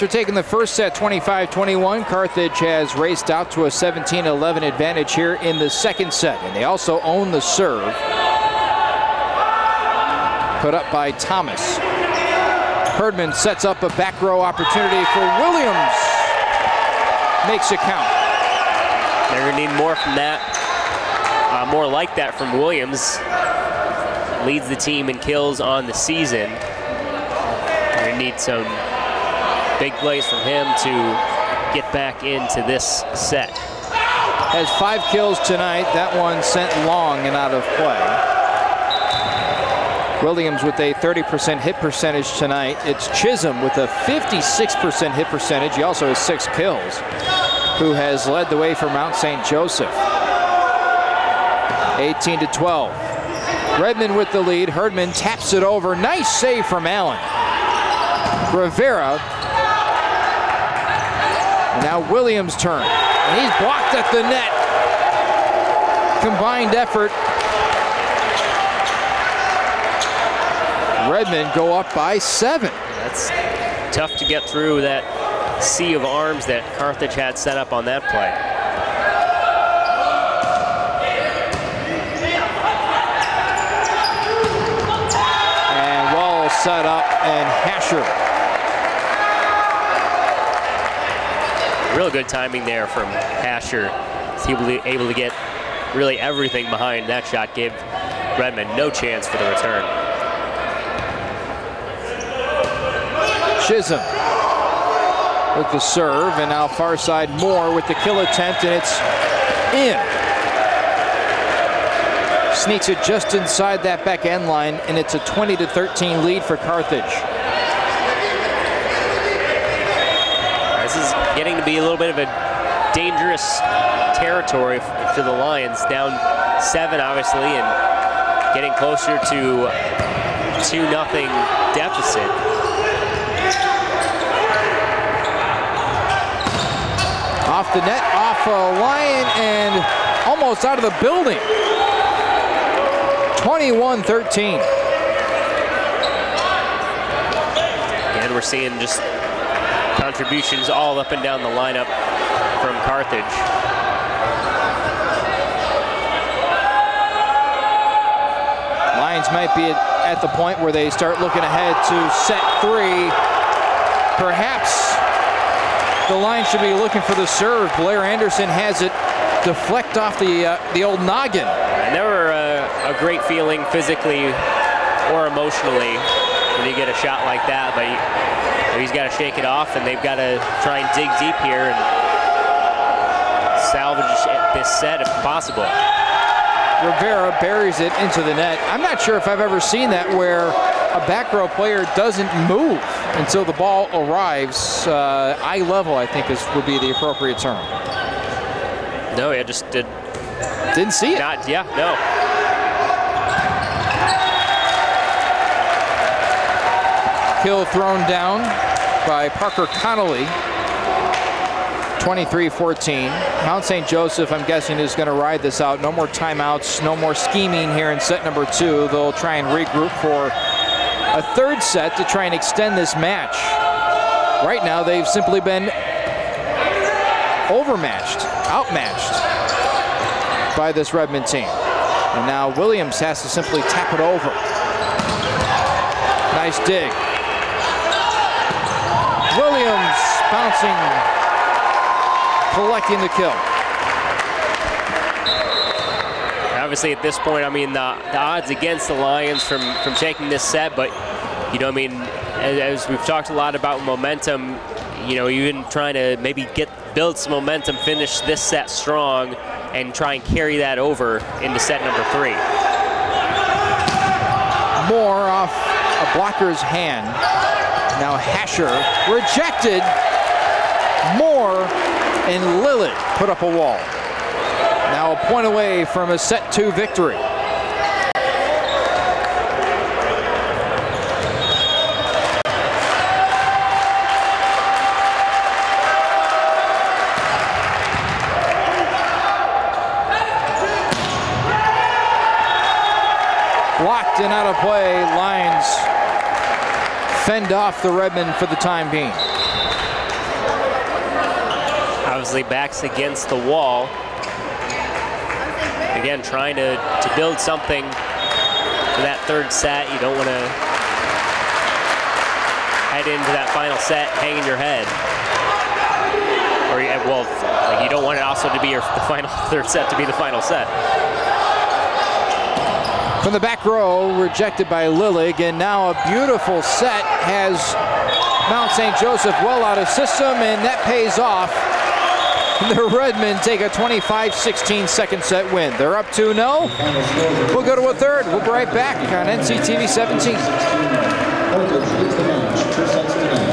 After taking the first set 25-21, Carthage has raced out to a 17-11 advantage here in the second set. And they also own the serve. Put up by Thomas. Herdman sets up a back row opportunity for Williams. Makes it count. They're going to need more from that. More like that from Williams. Leads the team in kills on the season. They're going to need some big plays from him to get back into this set. Has 5 kills tonight. That one sent long and out of play. Williams with a 30% hit percentage tonight. It's Chisholm with a 56% hit percentage. He also has 6 kills, who has led the way for Mount St. Joseph. 18-12. Redmond with the lead. Herdman taps it over. Nice save from Allen. Rivera. And now Williams' turn. And he's blocked at the net. Combined effort. Redmond go up by 7. That's tough to get through that sea of arms that Carthage had set up on that play. And Wall set up, and Hasher. Real good timing there from Hasher. He was able to get really everything behind that shot. Gave Redmond no chance for the return. Chisholm with the serve, and now far side Moore with the kill attempt, and it's in. Sneaks it just inside that back end line, and it's a 20-13 lead for Carthage. This is getting to be a little bit of a dangerous territory for the Lions. Down 7, obviously, and getting closer to 2-0 deficit. Off the net, off a Lion, and almost out of the building. 21-13. And we're seeing just contributions all up and down the lineup from Carthage. Lions might be at the point where they start looking ahead to set 3. Perhaps the Lions should be looking for the serve. Blair Anderson has it deflect off the old noggin. Never a great feeling physically or emotionally when you get a shot like that, but he's got to shake it off, and they've got to try and dig deep here and salvage this set if possible. Rivera buries it into the net. I'm not sure if I've ever seen that where a back row player doesn't move until the ball arrives. Eye level, I think, would be the appropriate term. No, I just didn't see it. No. Kill thrown down by Parker Connolly. 23-14. Mount St. Joseph, I'm guessing, is going to ride this out. No more timeouts, no more scheming here in set number 2. They'll try and regroup for a 3rd set to try and extend this match. Right now, they've simply been overmatched, outmatched by this Redmond team. And now Williams has to simply tap it over. Nice dig. Williams bouncing, collecting the kill. Obviously, at this point, I mean, the odds against the Lions from taking this set, but, you know, I mean, as we've talked a lot about momentum, you know, even trying to maybe build some momentum, finish this set strong, and try and carry that over into set number 3. Moore off a blocker's hand. Now Hasher rejected. Moore and Lillard put up a wall. Now a point away from a set 2 victory. Blocked and out of play. Lions fend off the Redmond for the time being. Obviously, backs against the wall. Again, trying to build something for that third set. You don't want to head into that final set hanging your head. Or, well, like you don't want it also to be the final third set to be the final set. From the back row, rejected by Lillig, and now a beautiful set has Mount St. Joseph well out of system, and that pays off. The Redmen take a 25-16 second set win. They're up 2-0. We'll go to a third. We'll be right back on NCTV 17. Carthage leads the match, 2 sets to 9.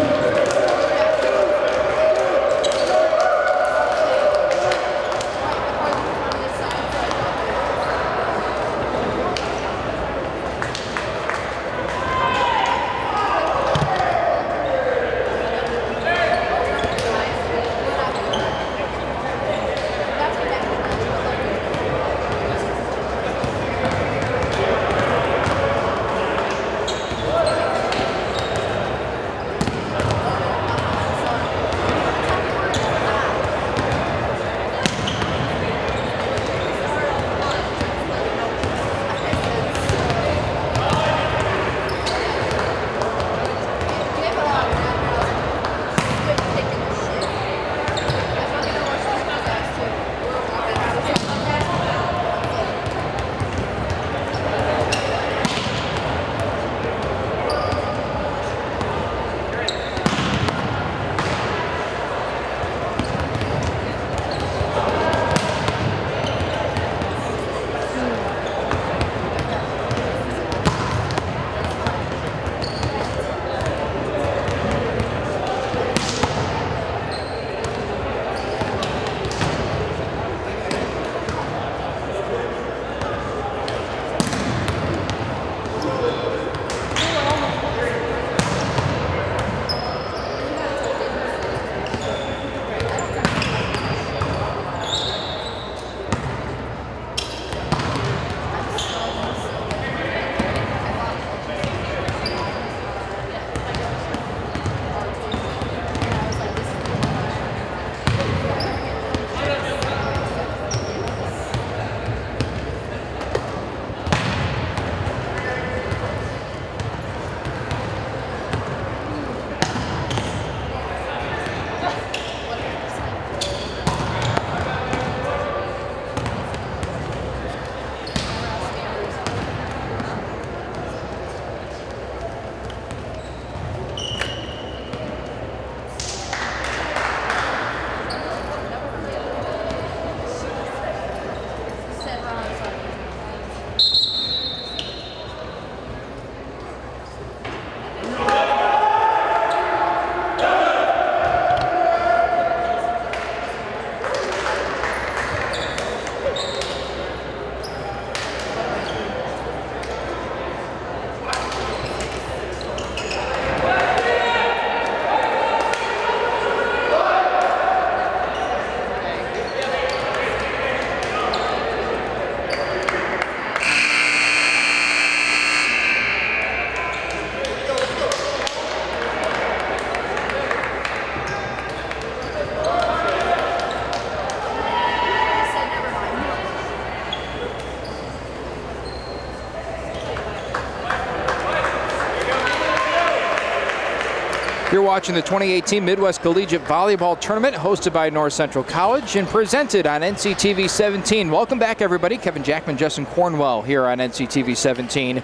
You're watching the 2018 Midwest Collegiate Volleyball Tournament hosted by North Central College and presented on NCTV 17. Welcome back, everybody. Kevin Jackman, Justin Cornwell here on NCTV 17.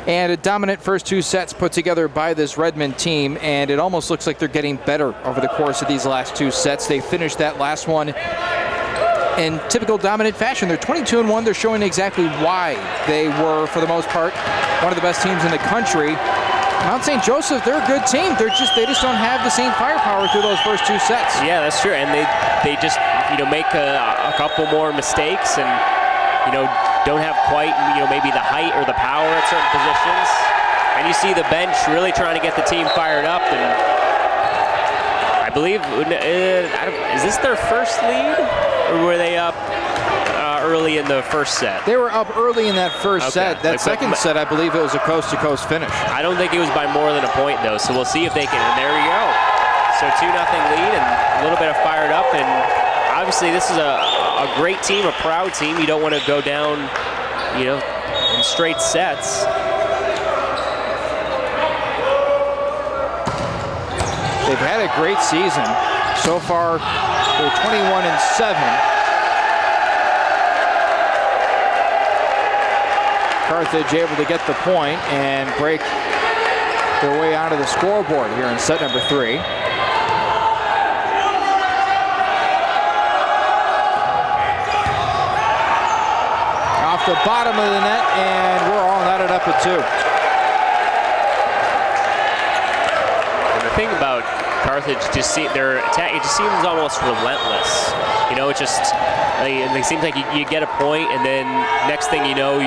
And a dominant first two sets put together by this Redmond team, and it almost looks like they're getting better over the course of these last two sets. They finished that last one in typical dominant fashion. They're 22-1. They're showing exactly why they were, for the most part, one of the best teams in the country. Mount St. Joseph, they're a good team. They just don't have the same firepower through those first two sets. Yeah, that's true. And they just make a couple more mistakes and don't have quite maybe the height or the power at certain positions. And you see the bench really trying to get the team fired up. And I believe is this their first lead, or were they up early in the first set? They were up early in that first set. That second set, I believe it was a coast-to-coast finish. I don't think it was by more than a point, though, so we'll see if they can. And there we go. So 2-0 lead and a little bit of fired up. And obviously this is a great team, a proud team. You don't want to go down, you know, in straight sets. They've had a great season. So far, they're 21-7. Carthage able to get the point and break their way onto the scoreboard here in set number 3. Off the bottom of the net, and we're all netted up at 2. And the thing about Carthage, their attack, it just seems almost relentless. You know, it just, it seems like you get a point, and then next thing you know,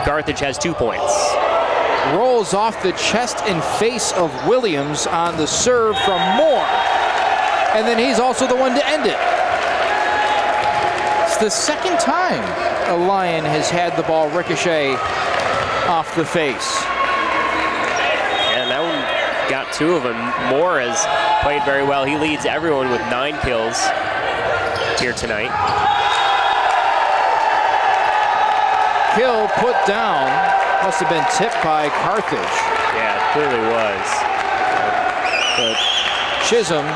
Carthage has 2 points. Rolls off the chest and face of Williams on the serve from Moore. And then he's also the one to end it. It's the second time a Lion has had the ball ricochet off the face. And that one got 2 of them. Moore has played very well. He leads everyone with 9 kills here tonight. Kill put down. Must have been tipped by Carthage. Yeah, it clearly was. But Chisholm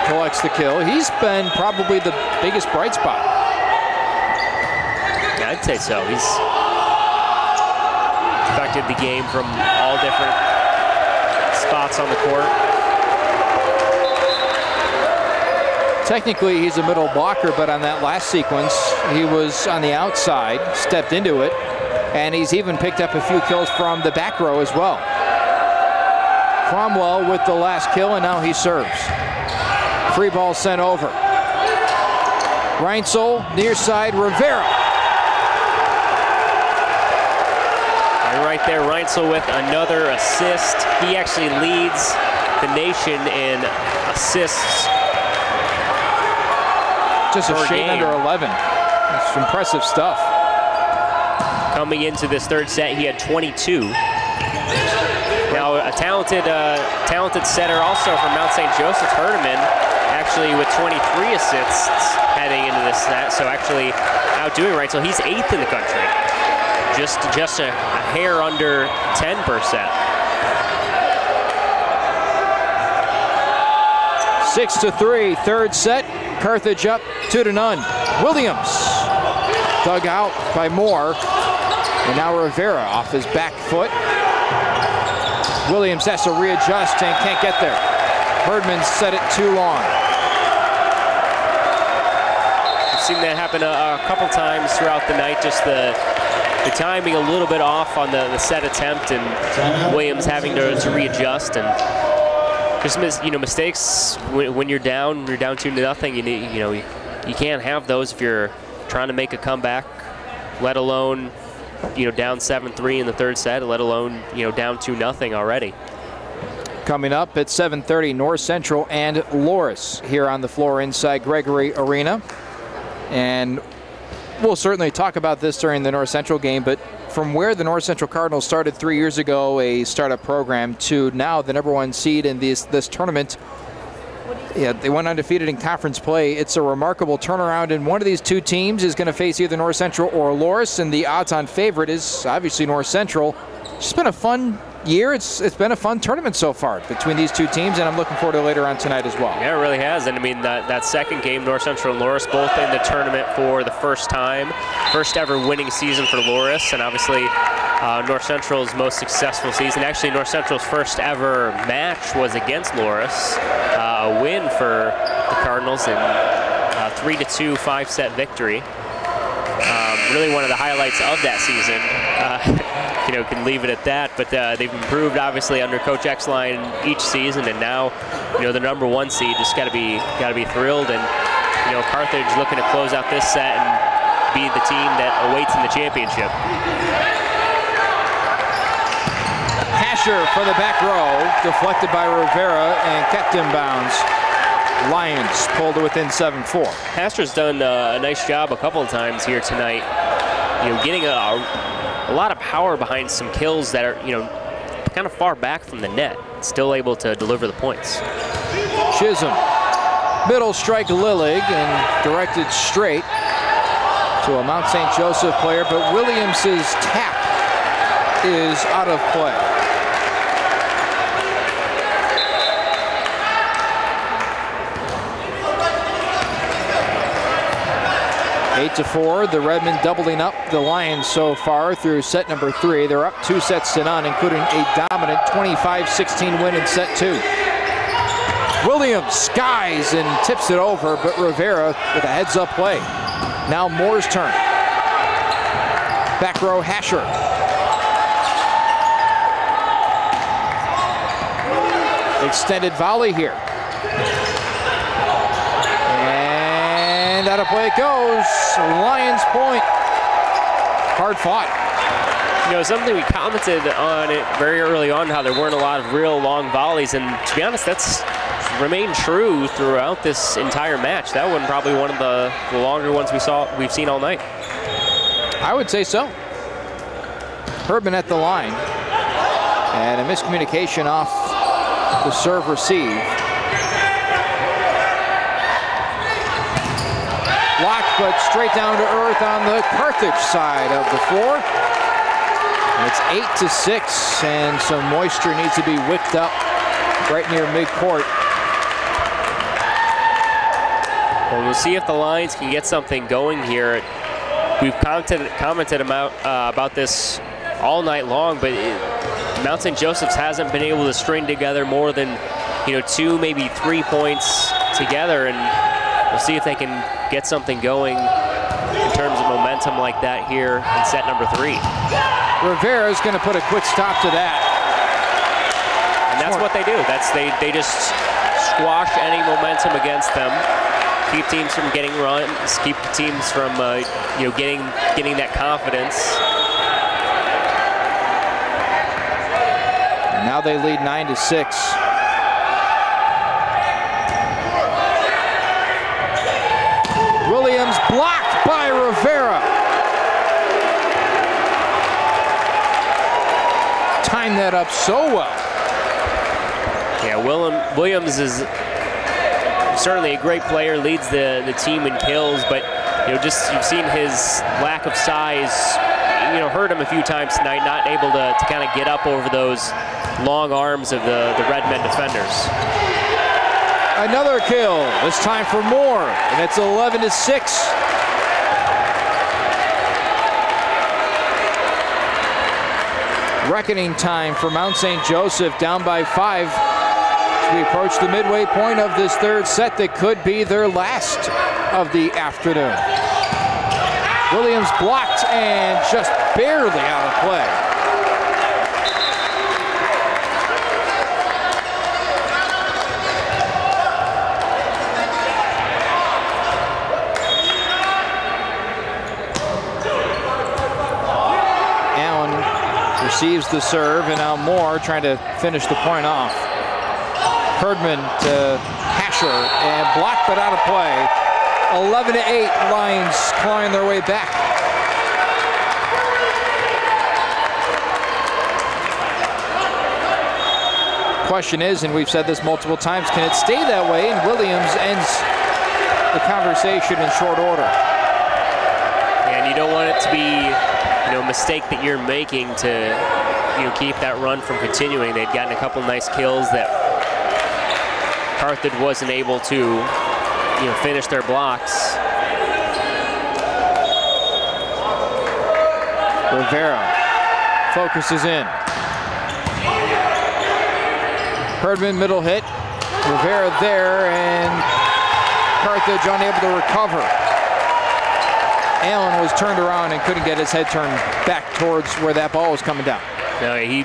collects the kill. He's been probably the biggest bright spot. Yeah, I'd say so. He's affected the game from all different spots on the court. Technically, he's a middle blocker, but on that last sequence, he was on the outside, stepped into it, and he's even picked up a few kills from the back row as well. Cromwell with the last kill, and now he serves. Free ball sent over. Reinsel, near side, Rivera. And right there, Reinsel with another assist. He actually leads the nation in assists. Just a shade under 11. It's impressive stuff. Coming into this third set, he had 22. Now, a talented setter also from Mount St. Joseph's, Herdeman, actually with 23 assists heading into this set. So actually outdoing Reinsel. He's 8th in the country. Just a hair under 10 per set. 6-3, third set. Carthage up 2-0. Williams dug out by Moore, and now Rivera off his back foot. Williams has to readjust and can't get there. Herdman set it too long. I've seen that happen a couple times throughout the night. Just the timing a little bit off on the set attempt, and Williams having to readjust, and just mistakes when you're down 2-0. You can't have those if you're trying to make a comeback, let alone down 7-3 in the third set, let alone down 2-0 already. Coming up at 7:30, North Central and Loris here on the floor inside Gregory Arena, and we'll certainly talk about this during the North Central game, but from where the North Central Cardinals started 3 years ago, a startup program, to now the #1 seed in this tournament. Yeah, they went undefeated in conference play. It's a remarkable turnaround, and one of these two teams is going to face either North Central or Loris, and the odds-on favorite is obviously North Central. It's been a fun year. It's been a fun tournament so far between these two teams, and I'm looking forward to later on tonight as well. Yeah, it really has. And I mean, that second game, North Central and Loris both in the tournament for the first time. First ever winning season for Loris, and obviously North Central's most successful season. Actually, North Central's first ever match was against Loris. A win for the Cardinals in 3-2 5-set victory. Really one of the highlights of that season. Can leave it at that, but they've improved obviously under Coach Exline each season, and now the #1 seed just got to be thrilled. And Carthage looking to close out this set and be the team that awaits in the championship. Hasher for the back row, deflected by Rivera and kept in bounds. Lions pulled to within 7-4. Hasher's done a nice job a couple of times here tonight, getting a lot of power behind some kills that are kind of far back from the net, still able to deliver the points. Chisholm. Middle strike Lillig and directed straight to a Mount St. Joseph player, but Williams's tap is out of play. Eight to 4, the Redmen doubling up the Lions so far through set number 3. They're up 2 sets to none, including a dominant 25-16 win in set 2. Williams skies and tips it over, but Rivera with a heads-up play. Now Moore's turn. Back row Hasher. Extended volley here. And out of play it goes. Lions point. Hard fought. You know, something we commented on it very early on, how there weren't a lot of real long volleys, and to be honest, that's remained true throughout this entire match. That one probably one of the longer ones we've seen all night. I would say so. Herdman at the line, and a miscommunication off the serve receive. Blocked, but straight down to earth on the Carthage side of the floor. It's 8 to 6, and some moisture needs to be wicked up right near midcourt. Well, we'll see if the Lions can get something going here. We've commented about this all night long, but Mount St. Joseph's hasn't been able to string together more than 2, maybe 3 points together, and we'll see if they can get something going in terms of momentum like that here in set number 3. Rivera's going to put a quick stop to that. And that's what they do. They just squash any momentum against them, keep teams from getting runs, keep teams from getting that confidence. And now they lead 9 to 6. Williams blocked by Rivera. Timed that up so well. Yeah, Williams is certainly a great player, leads the team in kills, but you've seen his lack of size. Hurt him a few times tonight, not able to kind of get up over those long arms of the Redmen defenders. Another kill, this time for Moore, and it's 11 to 6. Reckoning time for Mount St. Joseph, down by 5 as we approach the midway point of this third set that could be their last of the afternoon. Williams blocked and just barely out of play. Receives the serve, and now Moore trying to finish the point off. Herdman to Hasher, and blocked but out of play. 11 to 8, Lions clawing their way back. Question is, and we've said this multiple times, can it stay that way? And Williams ends the conversation in short order. And you don't want it to be mistake that you're making to keep that run from continuing. They'd gotten a couple nice kills that Carthage wasn't able to finish their blocks. Rivera focuses in. Herdman middle hit. Rivera there, and Carthage unable to recover. Allen was turned around and couldn't get his head turned back towards where that ball was coming down. No, he,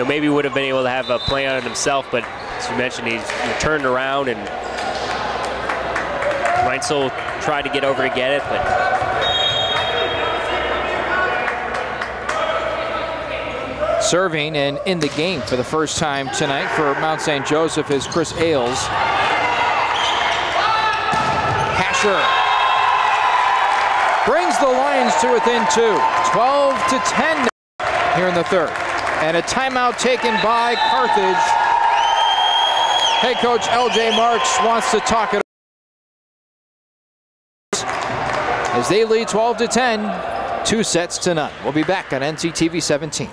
maybe would have been able to have a play on it himself, but as you mentioned, he turned around, and Reinsel tried to get over to get it, but serving and in the game for the first time tonight for Mount St. Joseph is Chris Ailes. Hasher brings the Lions to within 2. 12 to 10 here in the third. And a timeout taken by Carthage. Head coach L.J. Marks wants to talk it as they lead 12-10, 2 sets to none. We'll be back on NCTV 17.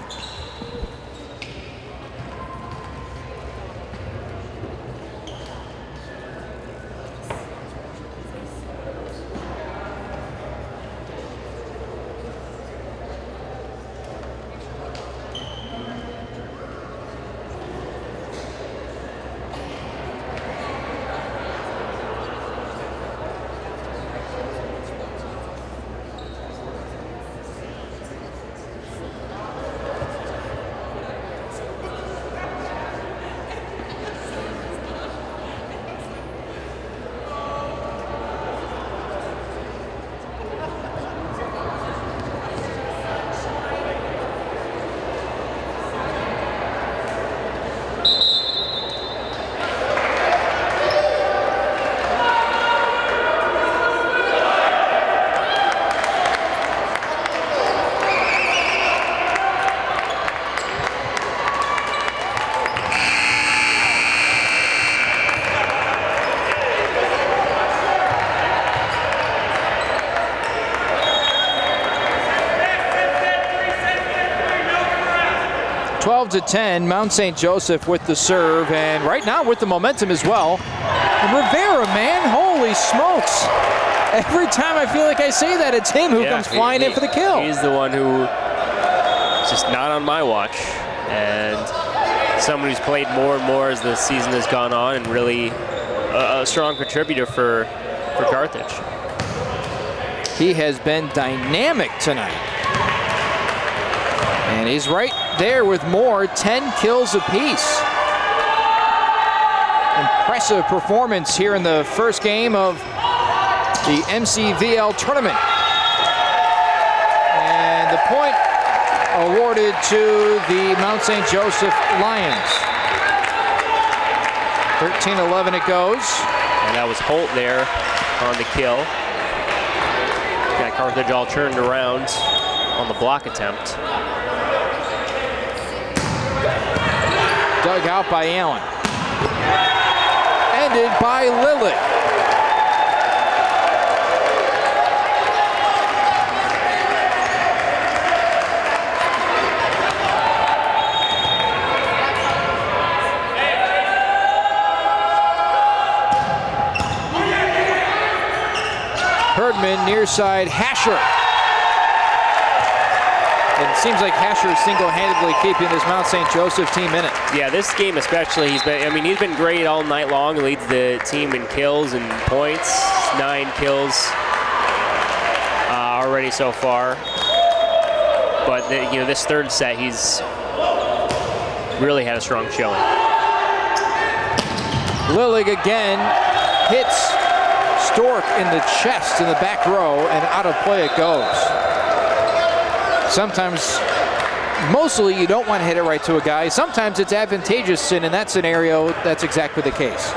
To 10, Mount St. Joseph with the serve, and right now with the momentum as well. And Rivera, man, holy smokes. Every time I feel like I say that, it's him who comes flying in for the kill. He's the one who is just not on my watch, and someone who's played more and more as the season has gone on, and really a strong contributor for Carthage. He has been dynamic tonight. And he's right there with more, 10 kills apiece. Impressive performance here in the first game of the MCVL tournament. And the point awarded to the Mount St. Joseph Lions. 13-11 it goes. And that was Holt there on the kill. Got Carthage all turned around on the block attempt. Dug out by Allen. Ended by Lillich. Herdman near side, Hasher. It seems like Hasher is single-handedly keeping this Mount St. Joseph team in it. Yeah, this game especially, he's been great all night long. He leads the team in kills and points. 9 kills already so far. But this third set, he's really had a strong showing. Lillich again hits Stork in the chest in the back row, and out of play it goes. Sometimes, mostly you don't want to hit it right to a guy. Sometimes it's advantageous, and in that scenario, that's exactly the case.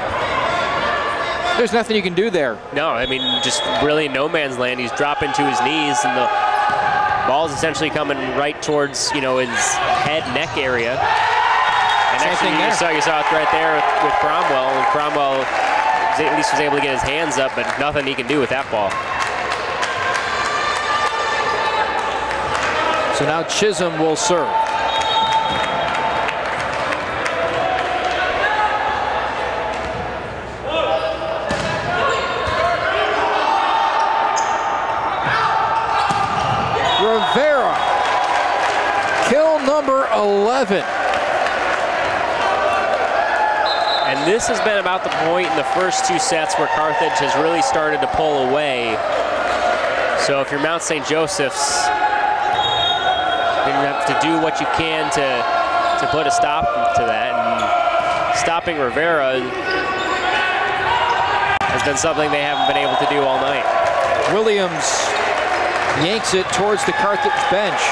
There's nothing you can do there. No, I mean, just really no man's land. He's dropping to his knees, and the ball's essentially coming right towards, his head, neck area. And actually, you saw it right there with Cromwell, and Cromwell at least was able to get his hands up, but nothing he can do with that ball. So now Chisholm will serve. Rivera, kill number 11. And this has been about the point in the first 2 sets where Carthage has really started to pull away. So if you're Mount St. Joseph's, you have to do what you can to put a stop to that. And stopping Rivera has been something they haven't been able to do all night. Williams yanks it towards the Carthage bench.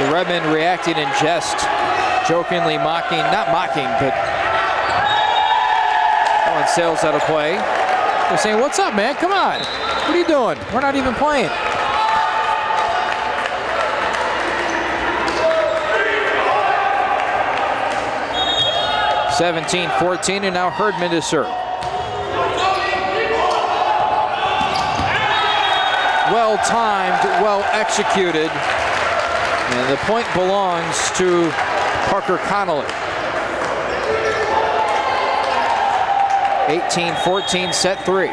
The Redmen reacting in jest, jokingly mocking, not mocking, but throwing Sales out of play. They're saying, "What's up, man? Come on. What are you doing? We're not even playing." 17-14, and now Herdman to serve. Well timed, well executed, and the point belongs to Parker Connolly. 18-14, set 3.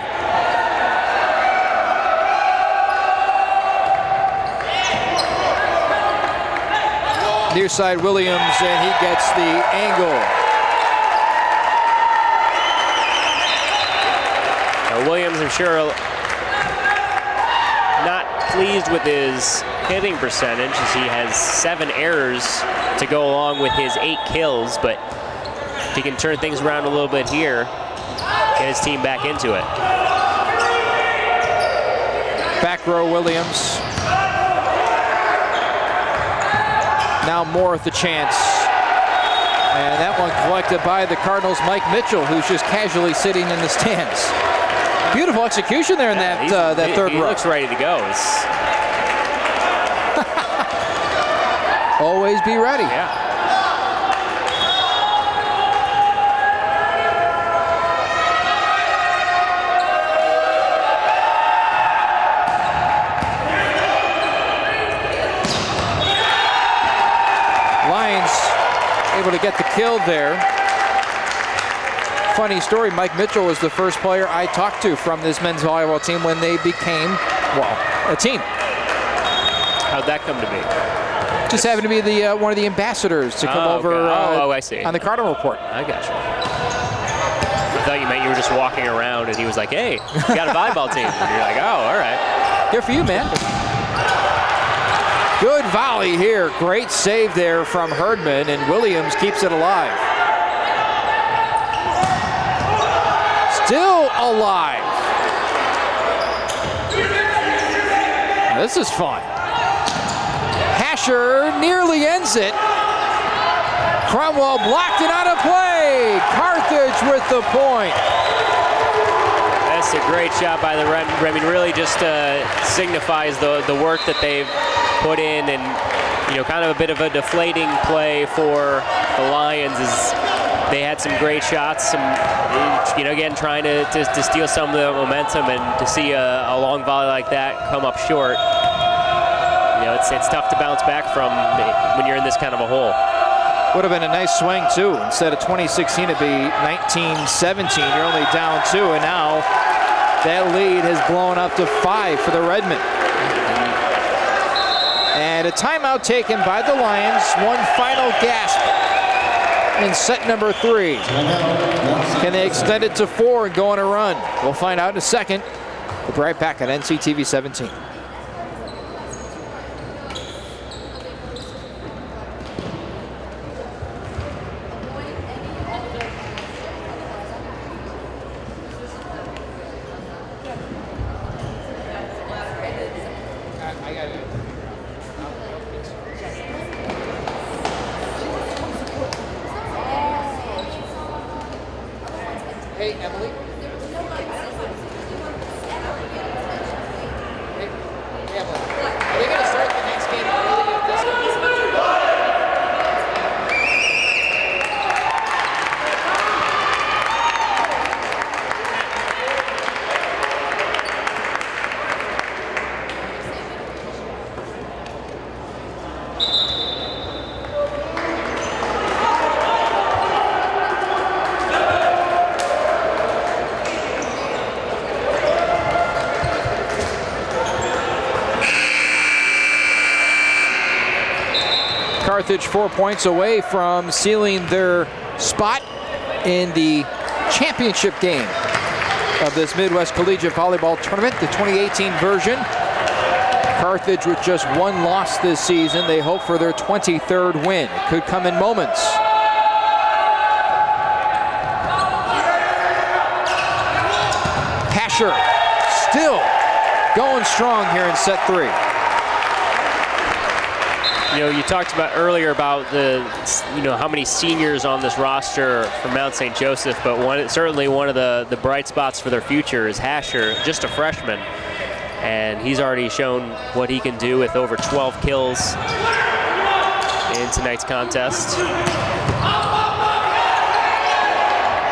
Near side Williams, and he gets the angle. Now Williams, I'm sure, not pleased with his hitting percentage, as he has 7 errors to go along with his 8 kills, but if he can turn things around a little bit here, get his team back into it. Back row Williams. Now Moore with the chance. And that one collected by the Cardinals' Mike Mitchell, who's just casually sitting in the stands. Beautiful execution there in that third row. He looks ready to go. Always be ready. Yeah. Lions able to get the kill there. Funny story, Mike Mitchell was the first player I talked to from this men's volleyball team when they became, well, a team. How'd that come to be? Just happened to be the one of the ambassadors to come over I see. On the Cardinal Report. I got you. I thought you meant you were just walking around and he was like, hey, you got a volleyball team. And you're like, oh, all right. Good for you, man. Good volley here. Great save there from Herdman, and Williams keeps it alive. Still alive. This is fun. Hasher nearly ends it. Cromwell blocked it out of play. Carthage with the point. That's a great shot by the Redmen. I mean, really just signifies the work that they've put in, and kind of a bit of a deflating play for the Lions is they had some great shots, some again trying to steal some of the momentum, and to see a long volley like that come up short, it's tough to bounce back from when you're in this kind of a hole. Would have been a nice swing too. Instead of 20-16, it'd be 19-17. You're only down 2, and now that lead has blown up to 5 for the Redmen. And a timeout taken by the Lions. One final gasp in set number 3. Can they extend it to 4 and go on a run? We'll find out in a second. We'll be right back on NCTV 17. Hey, Emily. Hey, Emily. Are they going to start the next game early at this one? Carthage 4 points away from sealing their spot in the championship game of this Midwest Collegiate Volleyball Tournament, the 2018 version. Carthage with just 1 loss this season. They hope for their 23rd win. It could come in moments. Hasher still going strong here in set 3. You talked about earlier about the, how many seniors on this roster from Mount St. Joseph, but certainly one of the bright spots for their future is Hasher, just a freshman, and he's already shown what he can do with over 12 kills in tonight's contest.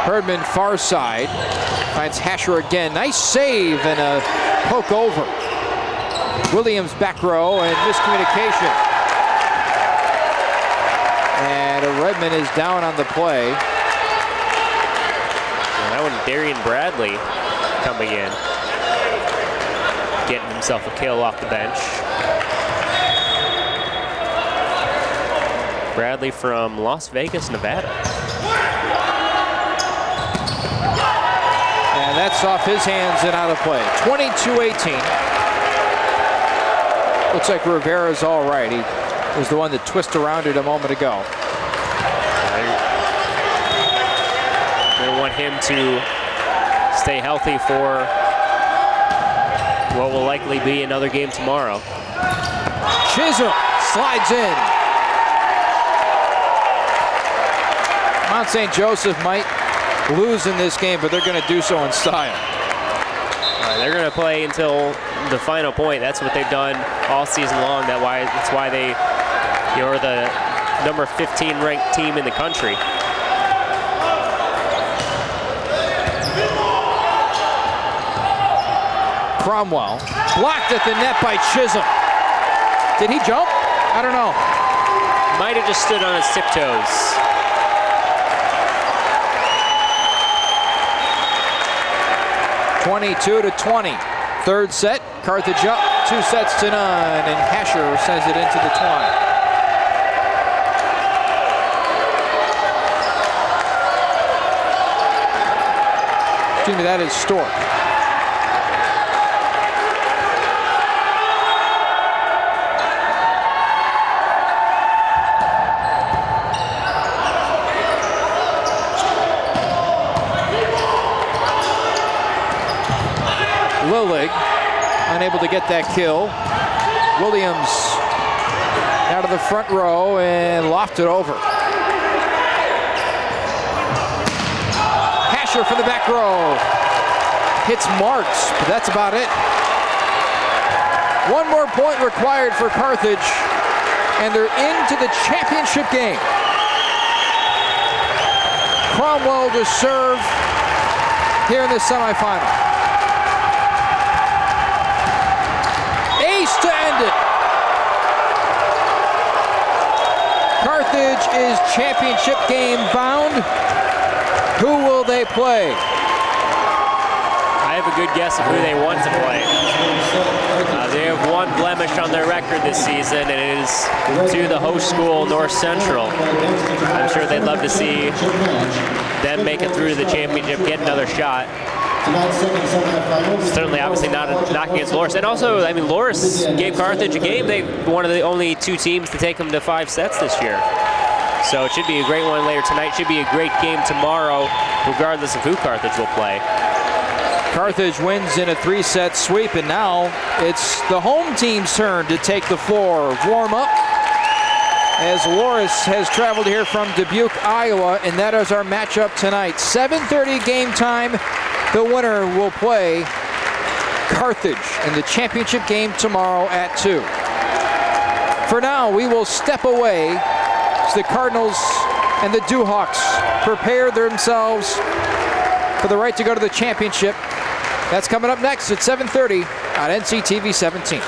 Herdman far side. Finds Hasher again. Nice save and a poke over. Williams back row and miscommunication. And Redmond is down on the play. And that one, Darian Bradley coming in. Getting himself a kill off the bench. Bradley from Las Vegas, Nevada. And that's off his hands and out of play. 22-18. Looks like Rivera's all right. He was the one that twisted around it a moment ago. They want him to stay healthy for what will likely be another game tomorrow. Chisholm slides in. Mount St. Joseph might lose in this game, but they're going to do so in style. They're going to play until the final point. That's what they've done all season long. That's why they are the number 15 ranked team in the country. Cromwell blocked at the net by Chisholm. Did he jump? I don't know. Might have just stood on his tiptoes. (22-20). Third set, Carthage up, 2 sets to none, and Hasher sends it into the twine. Excuse me, that is Stork. Lillig unable to get that kill. Williams out of the front row and lofted over. Hasher from the back row. Hits Marks, but that's about it. One more point required for Carthage, and they're into the championship game. Cromwell to serve here in the semifinal. To end it. Carthage is championship game bound. Who will they play? I have a good guess of who they want to play. They have one blemish on their record this season, and it is to the host school, North Central. I'm sure they'd love to see them make it through the championship, get another shot. Certainly, obviously not a knock against Loris. And also, I mean, Loris gave Carthage a game. They're one of the only 2 teams to take them to 5 sets this year. So it should be a great one later tonight. Should be a great game tomorrow, regardless of who Carthage will play. Carthage wins in a 3-set sweep, and now it's the home team's turn to take the floor. Warm up as Loris has traveled here from Dubuque, Iowa, and that is our matchup tonight. 7:30 game time. The winner will play Carthage in the championship game tomorrow at 2. For now, we will step away as the Cardinals and the Dewhawks prepare themselves for the right to go to the championship. That's coming up next at 7:30 on NCTV 17.